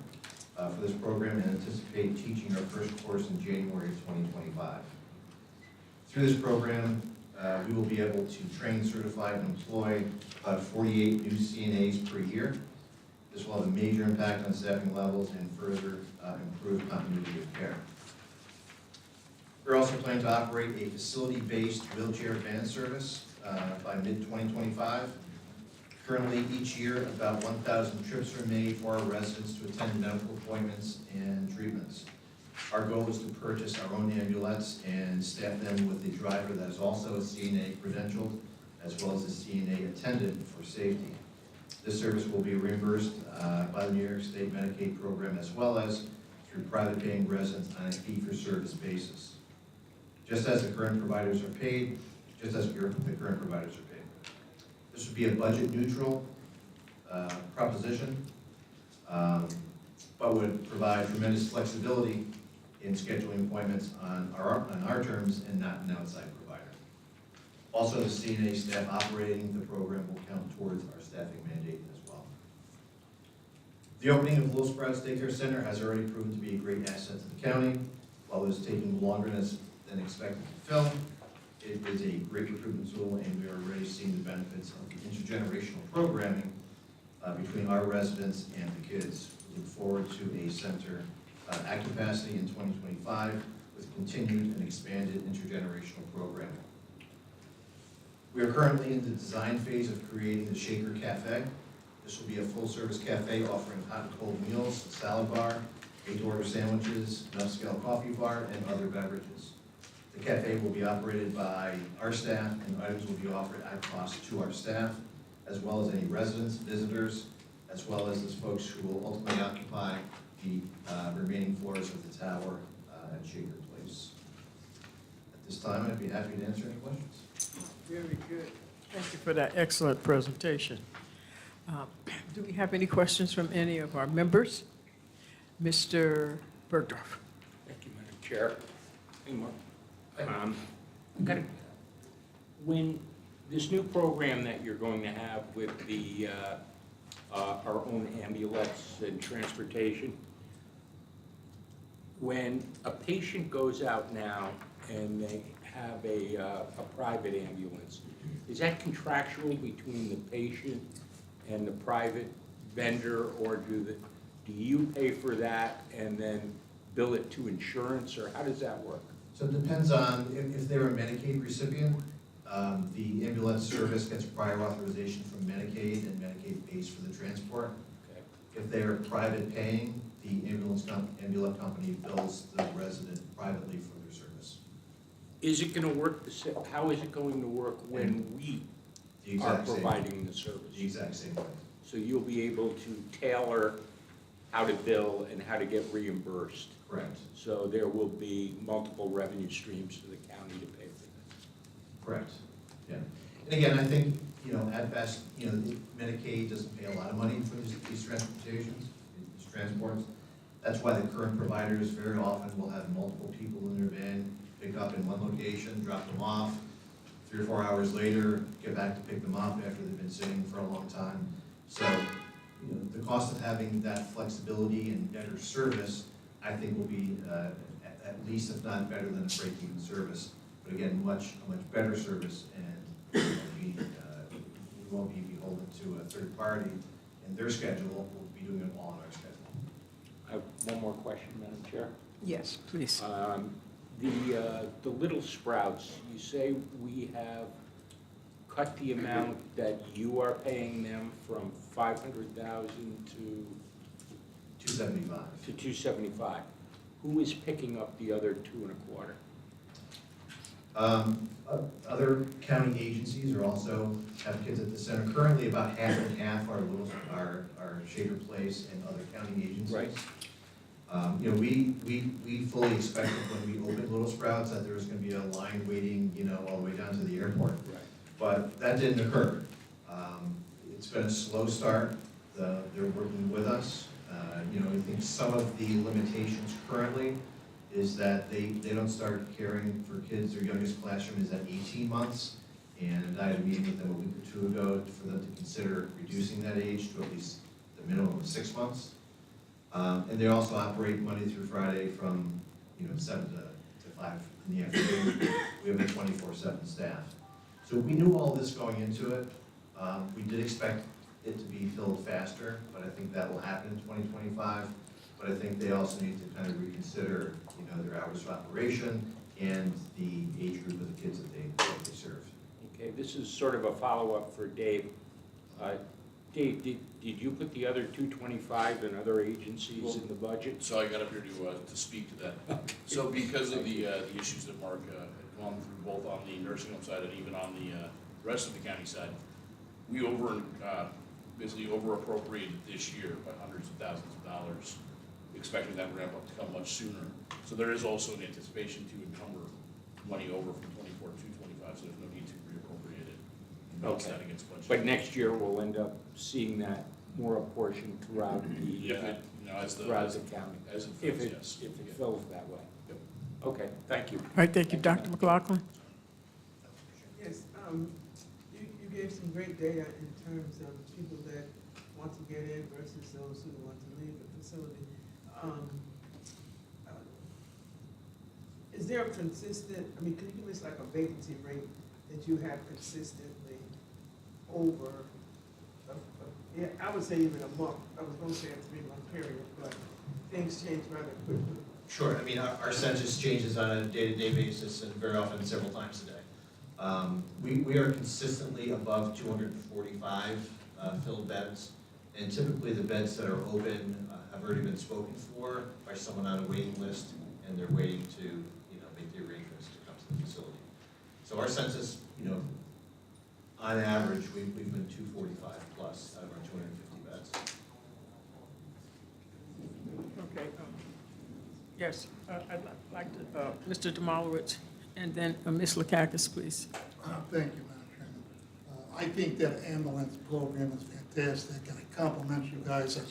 [SPEAKER 19] for this program and anticipate teaching our first course in January of 2025. Through this program, we will be able to train, certify, and employ about 48 new CNAs per year. This will have a major impact on staffing levels and further improve continuity of care. We're also planning to operate a facility-based wheelchair van service by mid-2025. Currently, each year, about 1,000 trips are made for our residents to attend medical appointments and treatments. Our goal is to purchase our own ambulettes and staff them with a driver that is also a CNA credentialed, as well as a CNA attendant for safety. This service will be reimbursed by the New York State Medicaid program, as well as through private paying residents on a fee-for-service basis. Just as the current providers are paid. This would be a budget neutral proposition, but would provide tremendous flexibility in scheduling appointments on our terms and not an outside provider. Also, the CNA staff operating the program will count towards our staffing mandate as well. The opening of Little Sprouts Daycare Center has already proven to be a great asset to the county. While it is taking longer than expected to fill, it is a great recruitment tool, and we are already seeing the benefits of the intergenerational programming between our residents and the kids. We look forward to a center at capacity in 2025 with continued and expanded intergenerational programming. We are currently in the design phase of creating the Shaker Cafe. This will be a full-service cafe offering hot and cold meals, a salad bar, made-to-order sandwiches, an upscale coffee bar, and other beverages. The cafe will be operated by our staff, and items will be offered at cost to our staff, as well as any residents, visitors, as well as those folks who will ultimately occupy the remaining floors of the tower at Shaker Place. At this time, I'd be happy to answer any questions.
[SPEAKER 1] Very good. Thank you for that excellent presentation. Do we have any questions from any of our members? Mr. Bergdorf.
[SPEAKER 4] Thank you, Madam Chair. Hey, Mark. When this new program that you're going to have with the our own ambulance and transportation, when a patient goes out now and they have a private ambulance, is that contractual between the patient and the private vendor, or do you pay for that and then bill it to insurance, or how does that work?
[SPEAKER 19] So it depends on if they're a Medicaid recipient. The ambulance service gets prior authorization from Medicaid, and Medicaid pays for the transport.
[SPEAKER 4] Okay.
[SPEAKER 19] If they're private paying, the ambulance company bills the resident privately for their service.
[SPEAKER 4] Is it going to work how is it going to work when we are providing the service?
[SPEAKER 19] The exact same way.
[SPEAKER 4] So you'll be able to tailor how to bill and how to get reimbursed.
[SPEAKER 19] Correct.
[SPEAKER 4] So there will be multiple revenue streams for the county to pay for this.
[SPEAKER 19] Correct, yeah. And again, I think, at best, Medicaid doesn't pay a lot of money for these transportations, these transports. That's why the current providers very often will have multiple people in their van, pick up in one location, drop them off, 3 or 4 hours later, get back to pick them up after they've been sitting for a long time. So, the cost of having that flexibility and better service, I think will be at least, if not better than a break-even service. But again, a much better service, and we won't be beholden to a third party and their schedule. We'll be doing it all on our schedule.
[SPEAKER 4] I have one more question, Madam Chair.
[SPEAKER 1] Yes, please.
[SPEAKER 4] The Little Sprouts, you say we have cut the amount that you are paying them from $500,000 to
[SPEAKER 19] $275,000.
[SPEAKER 4] to $275,000. Who is picking up the other $225,000?
[SPEAKER 19] Other county agencies are also have kids at the center. Currently, about half and half are Shaker Place and other county agencies.
[SPEAKER 4] Right.
[SPEAKER 19] We fully expected when we opened Little Sprouts that there was going to be a line waiting, all the way down to the airport.
[SPEAKER 4] Right.
[SPEAKER 19] But that didn't occur. It's been a slow start. They're working with us. I think some of the limitations currently is that they don't start caring for kids. Their youngest classroom is at 18 months. And I had a meeting with them a week or 2 ago for them to consider reducing that age to at least the minimum of 6 months. And they also operate Monday through Friday from 7 to 5 in the afternoon. We have a 24/7 staff. So we knew all this going into it. We did expect it to be filled faster, but I think that will happen in 2025. But I think they also need to kind of reconsider, their hours of operation and the age group of the kids that they serve.
[SPEAKER 4] Okay, this is sort of a follow-up for Dave. Dave, did you put the other $225,000 and other agencies in the budget?
[SPEAKER 20] So I got up here to speak to that. So because of the issues that Mark had gone through, both on the nursing home side and even on the rest of the county side, we basically over appropriated this year by hundreds of thousands of dollars, expecting that ramp up to come much sooner. So there is also an anticipation to encumber money over from 24 to 25, so there's no need to reappropriate it. Balance that against budget.
[SPEAKER 4] But next year, we'll end up seeing that more apportioned throughout the, throughout the county.
[SPEAKER 20] As it fills, yes.
[SPEAKER 4] If it fills that way.
[SPEAKER 20] Yep.
[SPEAKER 4] Okay, thank you.
[SPEAKER 1] All right, thank you, Dr. McLaughlin.
[SPEAKER 7] Yes, you gave some great data in terms of people that want to get in versus those who want to leave the facility. Is there a consistent, can you give us like a vacancy rate that you have consistently over, I would say even a month. I was going to say a 3-month period, but things change rather quickly.
[SPEAKER 19] Sure, our census changes on a day-to-day basis and very often several times a day. We are consistently above 245 filled beds. And typically, the beds that are open have already been spoken for by someone on a waiting list, and they're waiting to, make the arrangements to come to the facility. So our census, on average, we've been 245 plus out of our 250 beds.
[SPEAKER 1] Okay. Yes, I'd like to, Mr. Demolowitz, and then Ms. Lakakis, please.
[SPEAKER 9] Thank you, Madam Chairman. I think that ambulance program is fantastic, and I compliment you guys on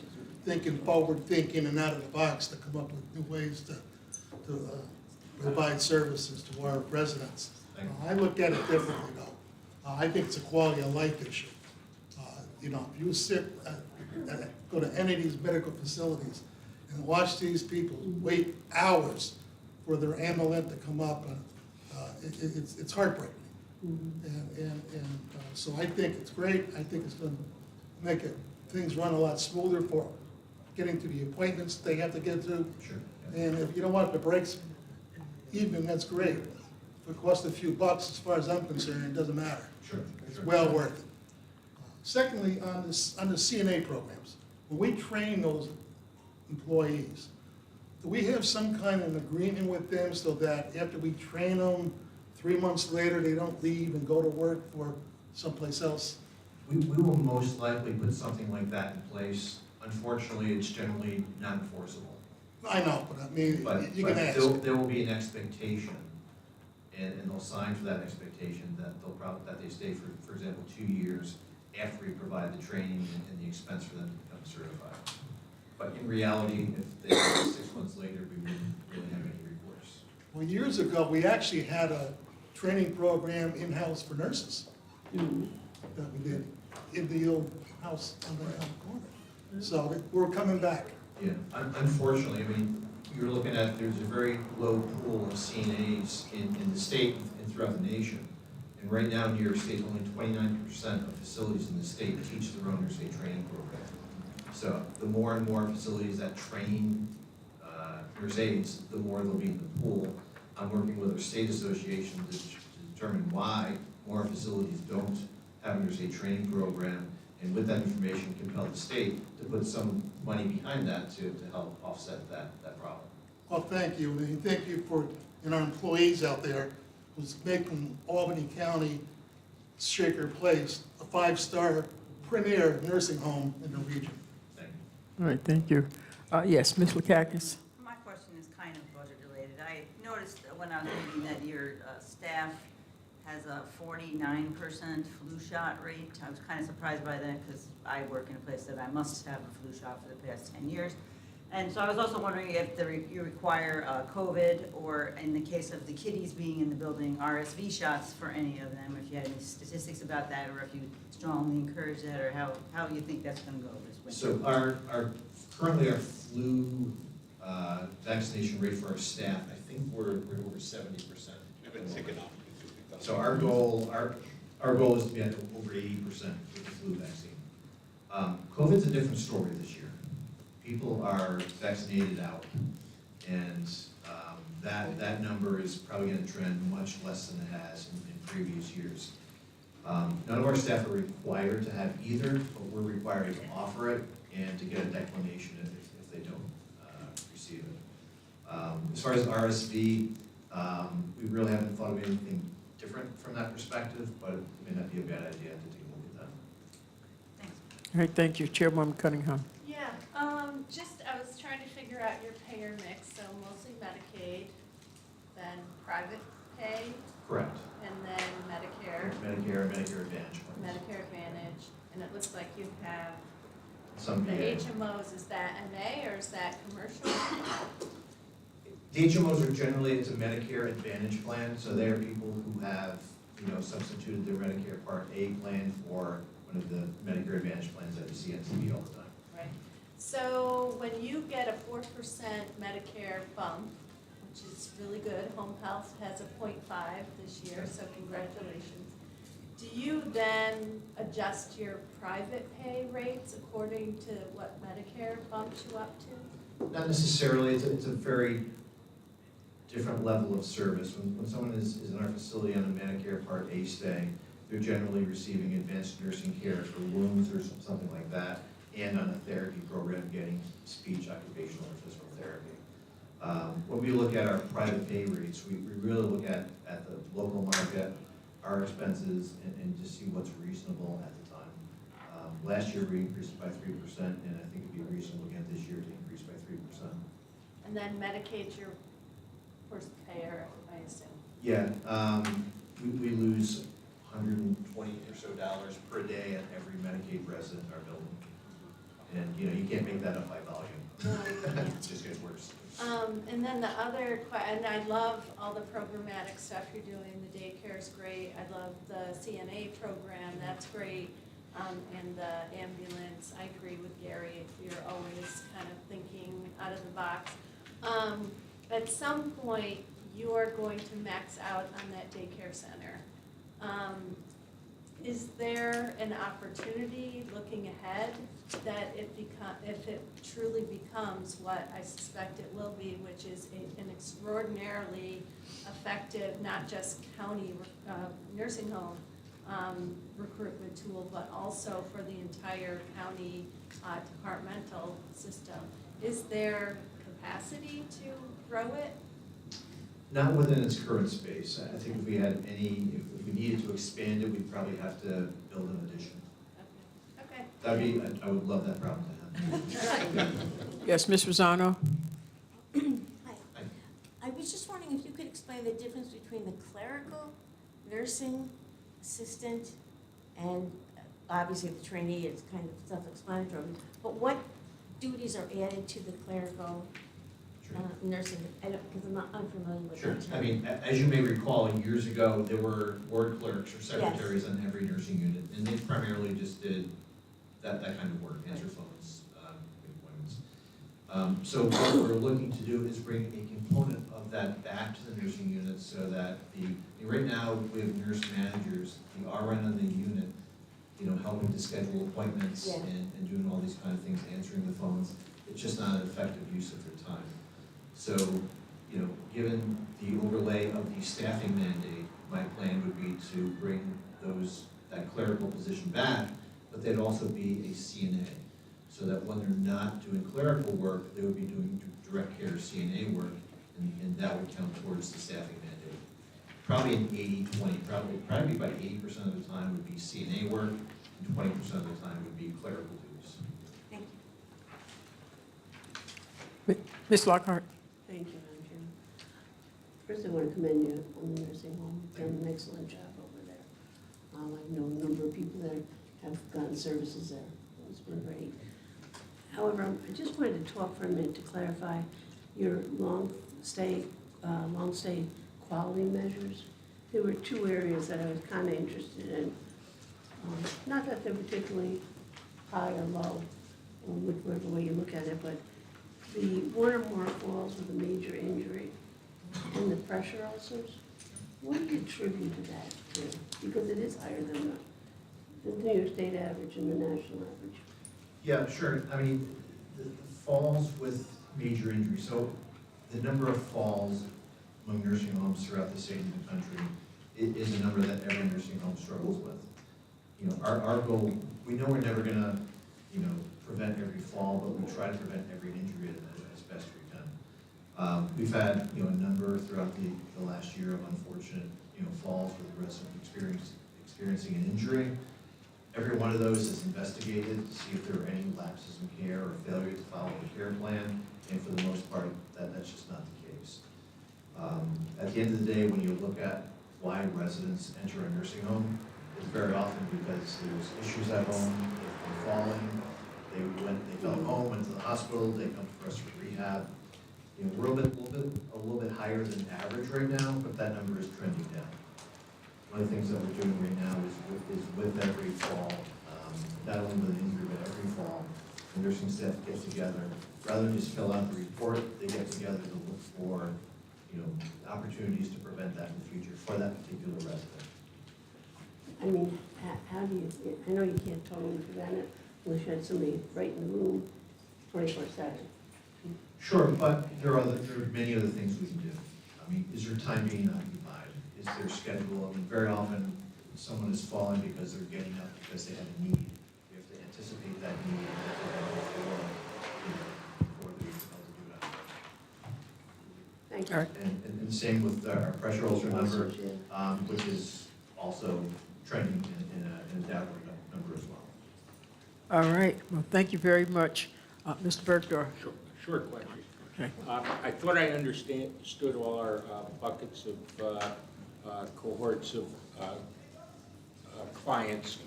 [SPEAKER 9] thinking forward, thinking and out of the box to come up with new ways to provide services to our residents. I look at it differently, though. I think it's a quality of life issue. If you go to any of these medical facilities and watch these people wait hours for their ambulance to come up, it's heartbreaking. So I think it's great. I think it's going to make things run a lot smoother for getting to the appointments they have to get to.
[SPEAKER 19] Sure.
[SPEAKER 9] And if you don't want the breaks even, that's great. If it costs a few bucks, as far as I'm concerned, it doesn't matter.
[SPEAKER 19] Sure.
[SPEAKER 9] It's well worth it. Secondly, on the CNA programs, when we train those employees, do we have some kind of agreement with them so that after we train them, 3 months later, they don't leave and go to work for someplace else?
[SPEAKER 19] We will most likely put something like that in place. Unfortunately, it's generally not enforceable.
[SPEAKER 9] I know, but I mean, you can ask.
[SPEAKER 19] There will be an expectation, and they'll sign for that expectation that that they stay for example, 2 years after we provide the training and the expense for them to become certified. But in reality, if they 6 months later, we wouldn't really have any recourse.
[SPEAKER 9] Well, years ago, we actually had a training program in-house for nurses that we did in the old house on the corner. So we're coming back.
[SPEAKER 19] Yeah, unfortunately, I mean, you're looking at, there's a very low pool of CNAs in the state and throughout the nation. And right now, New York State, only 29% of facilities in the state teach their own nurse aid training program. So the more and more facilities that train nurse aides, the more they'll be in the pool. I'm working with our state association to determine why more facilities don't have a nurse aid training program, and with that information, compel the state to put some money behind that to help offset that problem.
[SPEAKER 9] Well, thank you, and thank you for our employees out there who's making Albany County Shaker Place a 5-star premier nursing home in the region.
[SPEAKER 19] Thank you.
[SPEAKER 1] All right, thank you. Yes, Ms. Lakakis.
[SPEAKER 21] My question is kind of budget related. I noticed when I was reading that your staff has a 49% flu shot rate. I was kind of surprised by that because I work in a place that I must have a flu shot for the past 10 years. And so I was also wondering if you require COVID, or in the case of the kiddies being in the building, RSV shots for any of them, if you had any statistics about that, or if you strongly encourage that, or how you think that's going to go this winter.
[SPEAKER 19] So currently our flu vaccination rate for our staff, I think we're over 70%. So our goal is to be at over 80% with the flu vaccine. COVID's a different story this year. People are vaccinated out, and that number is probably going to trend much less than it has in previous years. None of our staff are required to have either, but we're required to offer it and to get a declination if they don't receive it. As far as RSV, we really haven't thought of anything different from that perspective, but it may not be a bad idea to take a look at that.
[SPEAKER 21] Thanks.
[SPEAKER 1] All right, thank you. Chairwoman Cunningham.
[SPEAKER 14] Yeah, I was trying to figure out your payer mix, so mostly Medicaid, then private pay,
[SPEAKER 19] Correct.
[SPEAKER 14] and then Medicare.
[SPEAKER 19] Medicare Advantage plans.
[SPEAKER 14] Medicare Advantage, and it looks like you have
[SPEAKER 19] Some
[SPEAKER 14] the
[SPEAKER 19] VA.
[SPEAKER 14] HMOs, is that MA or is that commercial?
[SPEAKER 19] The HMOs are generally, it's a Medicare Advantage plan, so they are people who have, substituted their Medicare Part A plan for one of the Medicare Advantage plans that you see on TV all the time.
[SPEAKER 14] Right. So when you get a 4% Medicare bump, which is really good, Home Health has a 0.5 this year, so congratulations. Do you then adjust your private pay rates according to what Medicare bumps you up to?
[SPEAKER 19] Not necessarily, it's a very different level of service. When someone is in our facility on a Medicare Part A stay, they're generally receiving advanced nursing care for wounds or something like that. and on a therapy program getting speech, occupational, and physical therapy. When we look at our private pay rates, we really look at the local market, our expenses, and just see what's reasonable at the time. Last year, we increased by 3%, and I think it'd be reasonable again this year to increase by 3%.
[SPEAKER 14] And then Medicaid's your first payer, I assume.
[SPEAKER 19] Yeah, we lose $120 or so per day at every Medicaid resident in our building. And, you know, you can't make that up by volume. It just gets worse.
[SPEAKER 14] And then the other, and I love all the programmatic stuff you're doing, the daycare's great, I love the CNA program, that's great, and the ambulance, I agree with Gary, you're always kind of thinking out of the box. At some point, you are going to max out on that daycare center. Is there an opportunity looking ahead that if it truly becomes what I suspect it will be, which is an extraordinarily effective, not just county nursing home recruitment tool, but also for the entire county departmental system, is there capacity to grow it?
[SPEAKER 19] Not within its current space. I think if we had if we needed to expand it, we'd probably have to build an addition.
[SPEAKER 14] Okay.
[SPEAKER 19] That'd be, I would love that problem to have.
[SPEAKER 1] Yes, Ms. Rosano?
[SPEAKER 5] Hi. I was just wondering if you could explain the difference between the clerical, nursing, assistant, and obviously the trainee, it's kind of self-explanatory, but what duties are added to the clerical nursing, because I'm not unfamiliar with
[SPEAKER 19] Sure.
[SPEAKER 5] that.
[SPEAKER 19] I mean, as you may recall, years ago, there were ward clerks or secretaries on every nursing unit, and they primarily just did that kind of work, answer phones, make appointments. So what we're looking to do is bring a component of that back to the nursing unit so that right now, we have nurse managers, the RN on the unit, you know, helping to schedule appointments and doing all these kind of things, answering the phones. It's just not an effective use of their time. So, you know, given the overlay of the staffing mandate, my plan would be to bring that clerical position back, but they'd also be a CNA, so that when they're not doing clerical work, they would be doing direct care CNA work, and that would count towards the staffing mandate. Probably an 80-20, probably about 80% of the time would be CNA work, and 20% of the time would be clerical duties.
[SPEAKER 5] Thank
[SPEAKER 1] you. Ms. Lockhart?
[SPEAKER 3] Thank you, Madam Chairman. First, I want to commend you on the nursing home. You've done an excellent job over there. I know a number of people that have gotten services there. It's been great. However, I just wanted to talk for a minute to clarify your long stay quality measures. There were two areas that I was kind of interested in. Not that they're particularly high or low, whichever way you look at it, but the one or more falls with a major injury and the pressure ulcers, what do you attribute to that to? Because it is higher than the New York State average and the national average.
[SPEAKER 19] Yeah, sure. I mean, the falls with major injury. So the number of falls among nursing homes throughout the state and the country is a number that every nursing home struggles with. You know, our goal, we know we're never gonna, you know, prevent every fall, but we try to prevent every injury as best we can. We've had, you know, a number throughout the last year of unfortunate, you know, falls where the resident experiencing an injury. Every one of those is investigated to see if there are any lapses in care or failure to follow the care plan, and for the most part, that's just not the case. At the end of the day, when you look at why residents enter a nursing home, it's very often because there's issues at home, they've been falling, they fell at home, went to the hospital, they come for us for rehab. You know, we're a little bit higher than average right now, but that number is trending down. One of the things that we're doing right now is with every fall, not only with an injury, but every fall, the nursing staff gets together. Rather than just fill out the report, they get together to look for, you know, opportunities to prevent that in the future for that particular resident.
[SPEAKER 3] I mean, how do you, I know you can't totally prevent it unless you had somebody right in the room 24/7.
[SPEAKER 19] Sure, but there are many other things we can do. I mean, is your time being occupied? Is their schedule? I mean, very often someone is falling because they're getting up because they have a need. We have to anticipate that need and
[SPEAKER 3] Thank you.
[SPEAKER 1] All right.
[SPEAKER 19] And the same with our pressure ulcer number, which is also trending in a downward number as well.
[SPEAKER 1] All right, well, thank you very much. Mr. Bergdorf?
[SPEAKER 4] Short question.
[SPEAKER 1] Okay.
[SPEAKER 4] I thought I understood all our buckets of cohorts of clients,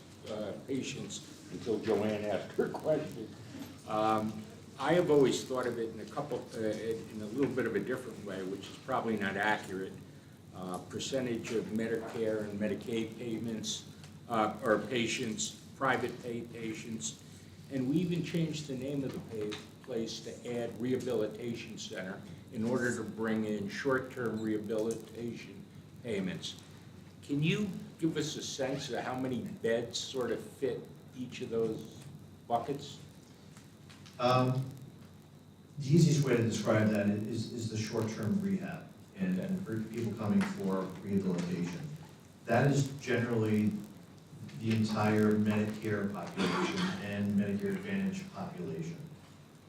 [SPEAKER 4] patients, until Joanne asked her question. I have always thought of it in a little bit of a different way, which is probably not accurate. Percentage of Medicare and Medicaid payments, or patients, private pay patients, and we even changed the name of the place to add rehabilitation center in order to bring in short-term rehabilitation payments. Can you give us a sense of how many beds sort of fit each of those buckets?
[SPEAKER 19] The easiest way to describe that is the short-term rehab and for people coming for rehabilitation. That is generally the entire Medicare population and Medicare Advantage population.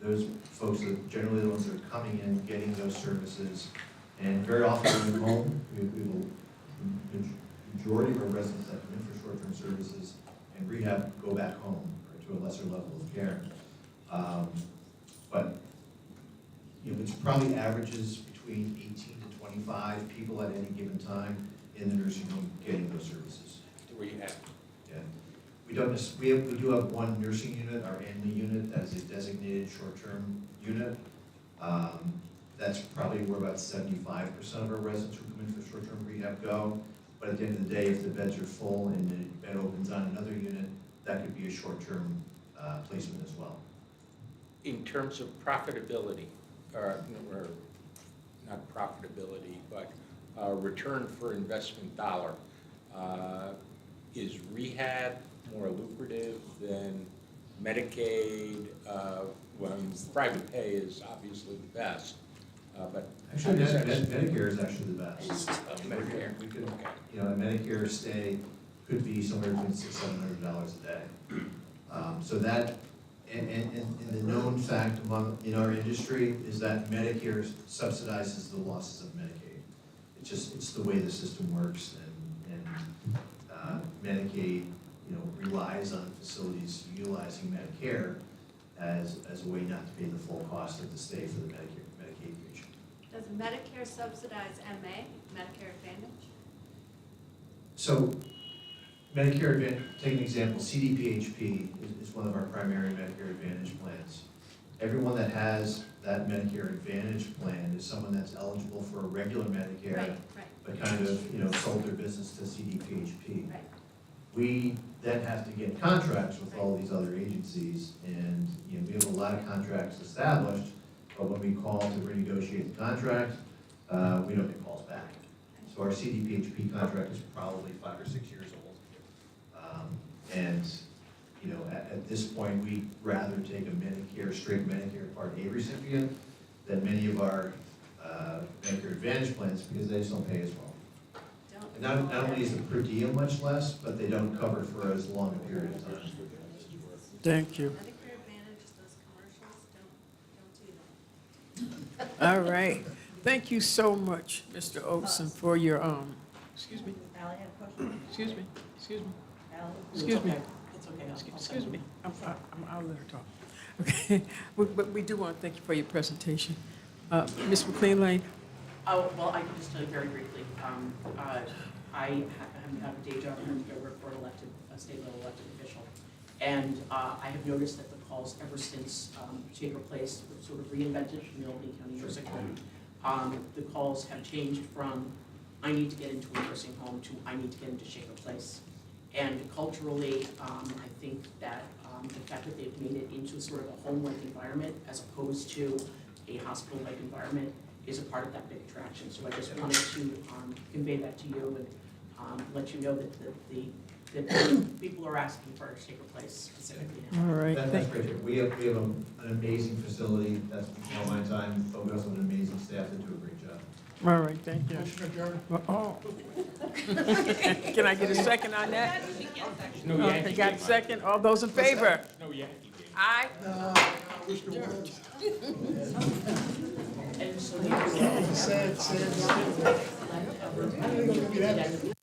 [SPEAKER 19] Those folks are generally the ones that are coming in, getting those services, and very often in the home. We have a majority of our residents that come in for short-term services and rehab go back home or to a lesser level of care. But it's probably averages between 18 to 25 people at any given time in the nursing home getting those services.
[SPEAKER 4] Rehab.
[SPEAKER 19] Yeah. We do have one nursing unit, our Anley unit, that is a designated short-term unit. That's probably where about 75% of our residents who come in for short-term rehab go. But at the end of the day, if the beds are full and the bed opens on another unit, that could be a short-term placement as well.
[SPEAKER 4] In terms of profitability, or not profitability, but return for investment dollar, is rehab more lucrative than Medicaid? Private pay is obviously the best, but
[SPEAKER 19] Actually, Medicare is actually the best.
[SPEAKER 4] Medicare.
[SPEAKER 19] We could, a Medicare stay could be somewhere between $600 to $700 a day. So that, and the known fact in our industry is that Medicare subsidizes the losses of Medicaid. It's the way the system works, and Medicaid, relies on facilities utilizing Medicare as a way not to pay the full cost of the stay for the Medicaid patient.
[SPEAKER 14] Does Medicare subsidize MA, Medicare Advantage?
[SPEAKER 19] So Medicare Advantage, take an example, CDPHP is one of our primary Medicare Advantage plans. Everyone that has that Medicare Advantage plan is someone that's eligible for a regular Medicare,
[SPEAKER 14] Right.
[SPEAKER 19] but kind of, sold their business to CDPHP.
[SPEAKER 14] Right.
[SPEAKER 19] We then have to get contracts with all these other agencies, and, we have a lot of contracts established, but when we call to renegotiate the contract, we don't get calls back. So our CDPHP contract is probably 5 or 6 years old. And, at this point, we'd rather take a straight Medicare Part A recipient than many of our Medicare Advantage plans, because they just don't pay as well. And not only is the per diem much less, but they don't cover for as long a period of time.
[SPEAKER 1] Thank you.
[SPEAKER 14] Medicare Advantage does commercials, don't do that.
[SPEAKER 1] All right. Thank you so much, Mr. Olson, for your, excuse me,
[SPEAKER 21] Ally had a question?
[SPEAKER 1] excuse me, excuse me,
[SPEAKER 21] Ally?
[SPEAKER 1] excuse me.
[SPEAKER 17] It's okay.
[SPEAKER 1] Excuse me, I'll let her talk. Okay, but we do want to thank you for your presentation. Ms. McLean-Lane?
[SPEAKER 17] Oh, well, I can just tell you very briefly. I have a day job, I work for a state-level elected official. And I have noticed that the calls ever since Shaker Place sort of reinvented in the Albany County Nursing Home, the calls have changed from, I need to get into a nursing home, to I need to get into Shaker Place. And culturally, I think that the fact that they've made it into sort of a home-like environment as opposed to a hospital-like environment is a part of that big attraction. So I just wanted to convey that to you and let you know that people are asking for a Shaker Place specifically now.
[SPEAKER 1] All right.
[SPEAKER 19] That's great. We have an amazing facility. That's all my time, but we also have an amazing staff that do a great job.
[SPEAKER 1] All right, thank you. Oh. Can I get a second on that?
[SPEAKER 4] No
[SPEAKER 1] Okay,
[SPEAKER 4] Yankee
[SPEAKER 1] got a
[SPEAKER 4] game.
[SPEAKER 1] second? All those in favor?
[SPEAKER 4] No Yankee game.
[SPEAKER 1] Aye.
[SPEAKER 9] I wish there was. Sad, sad. I didn't think it would be that.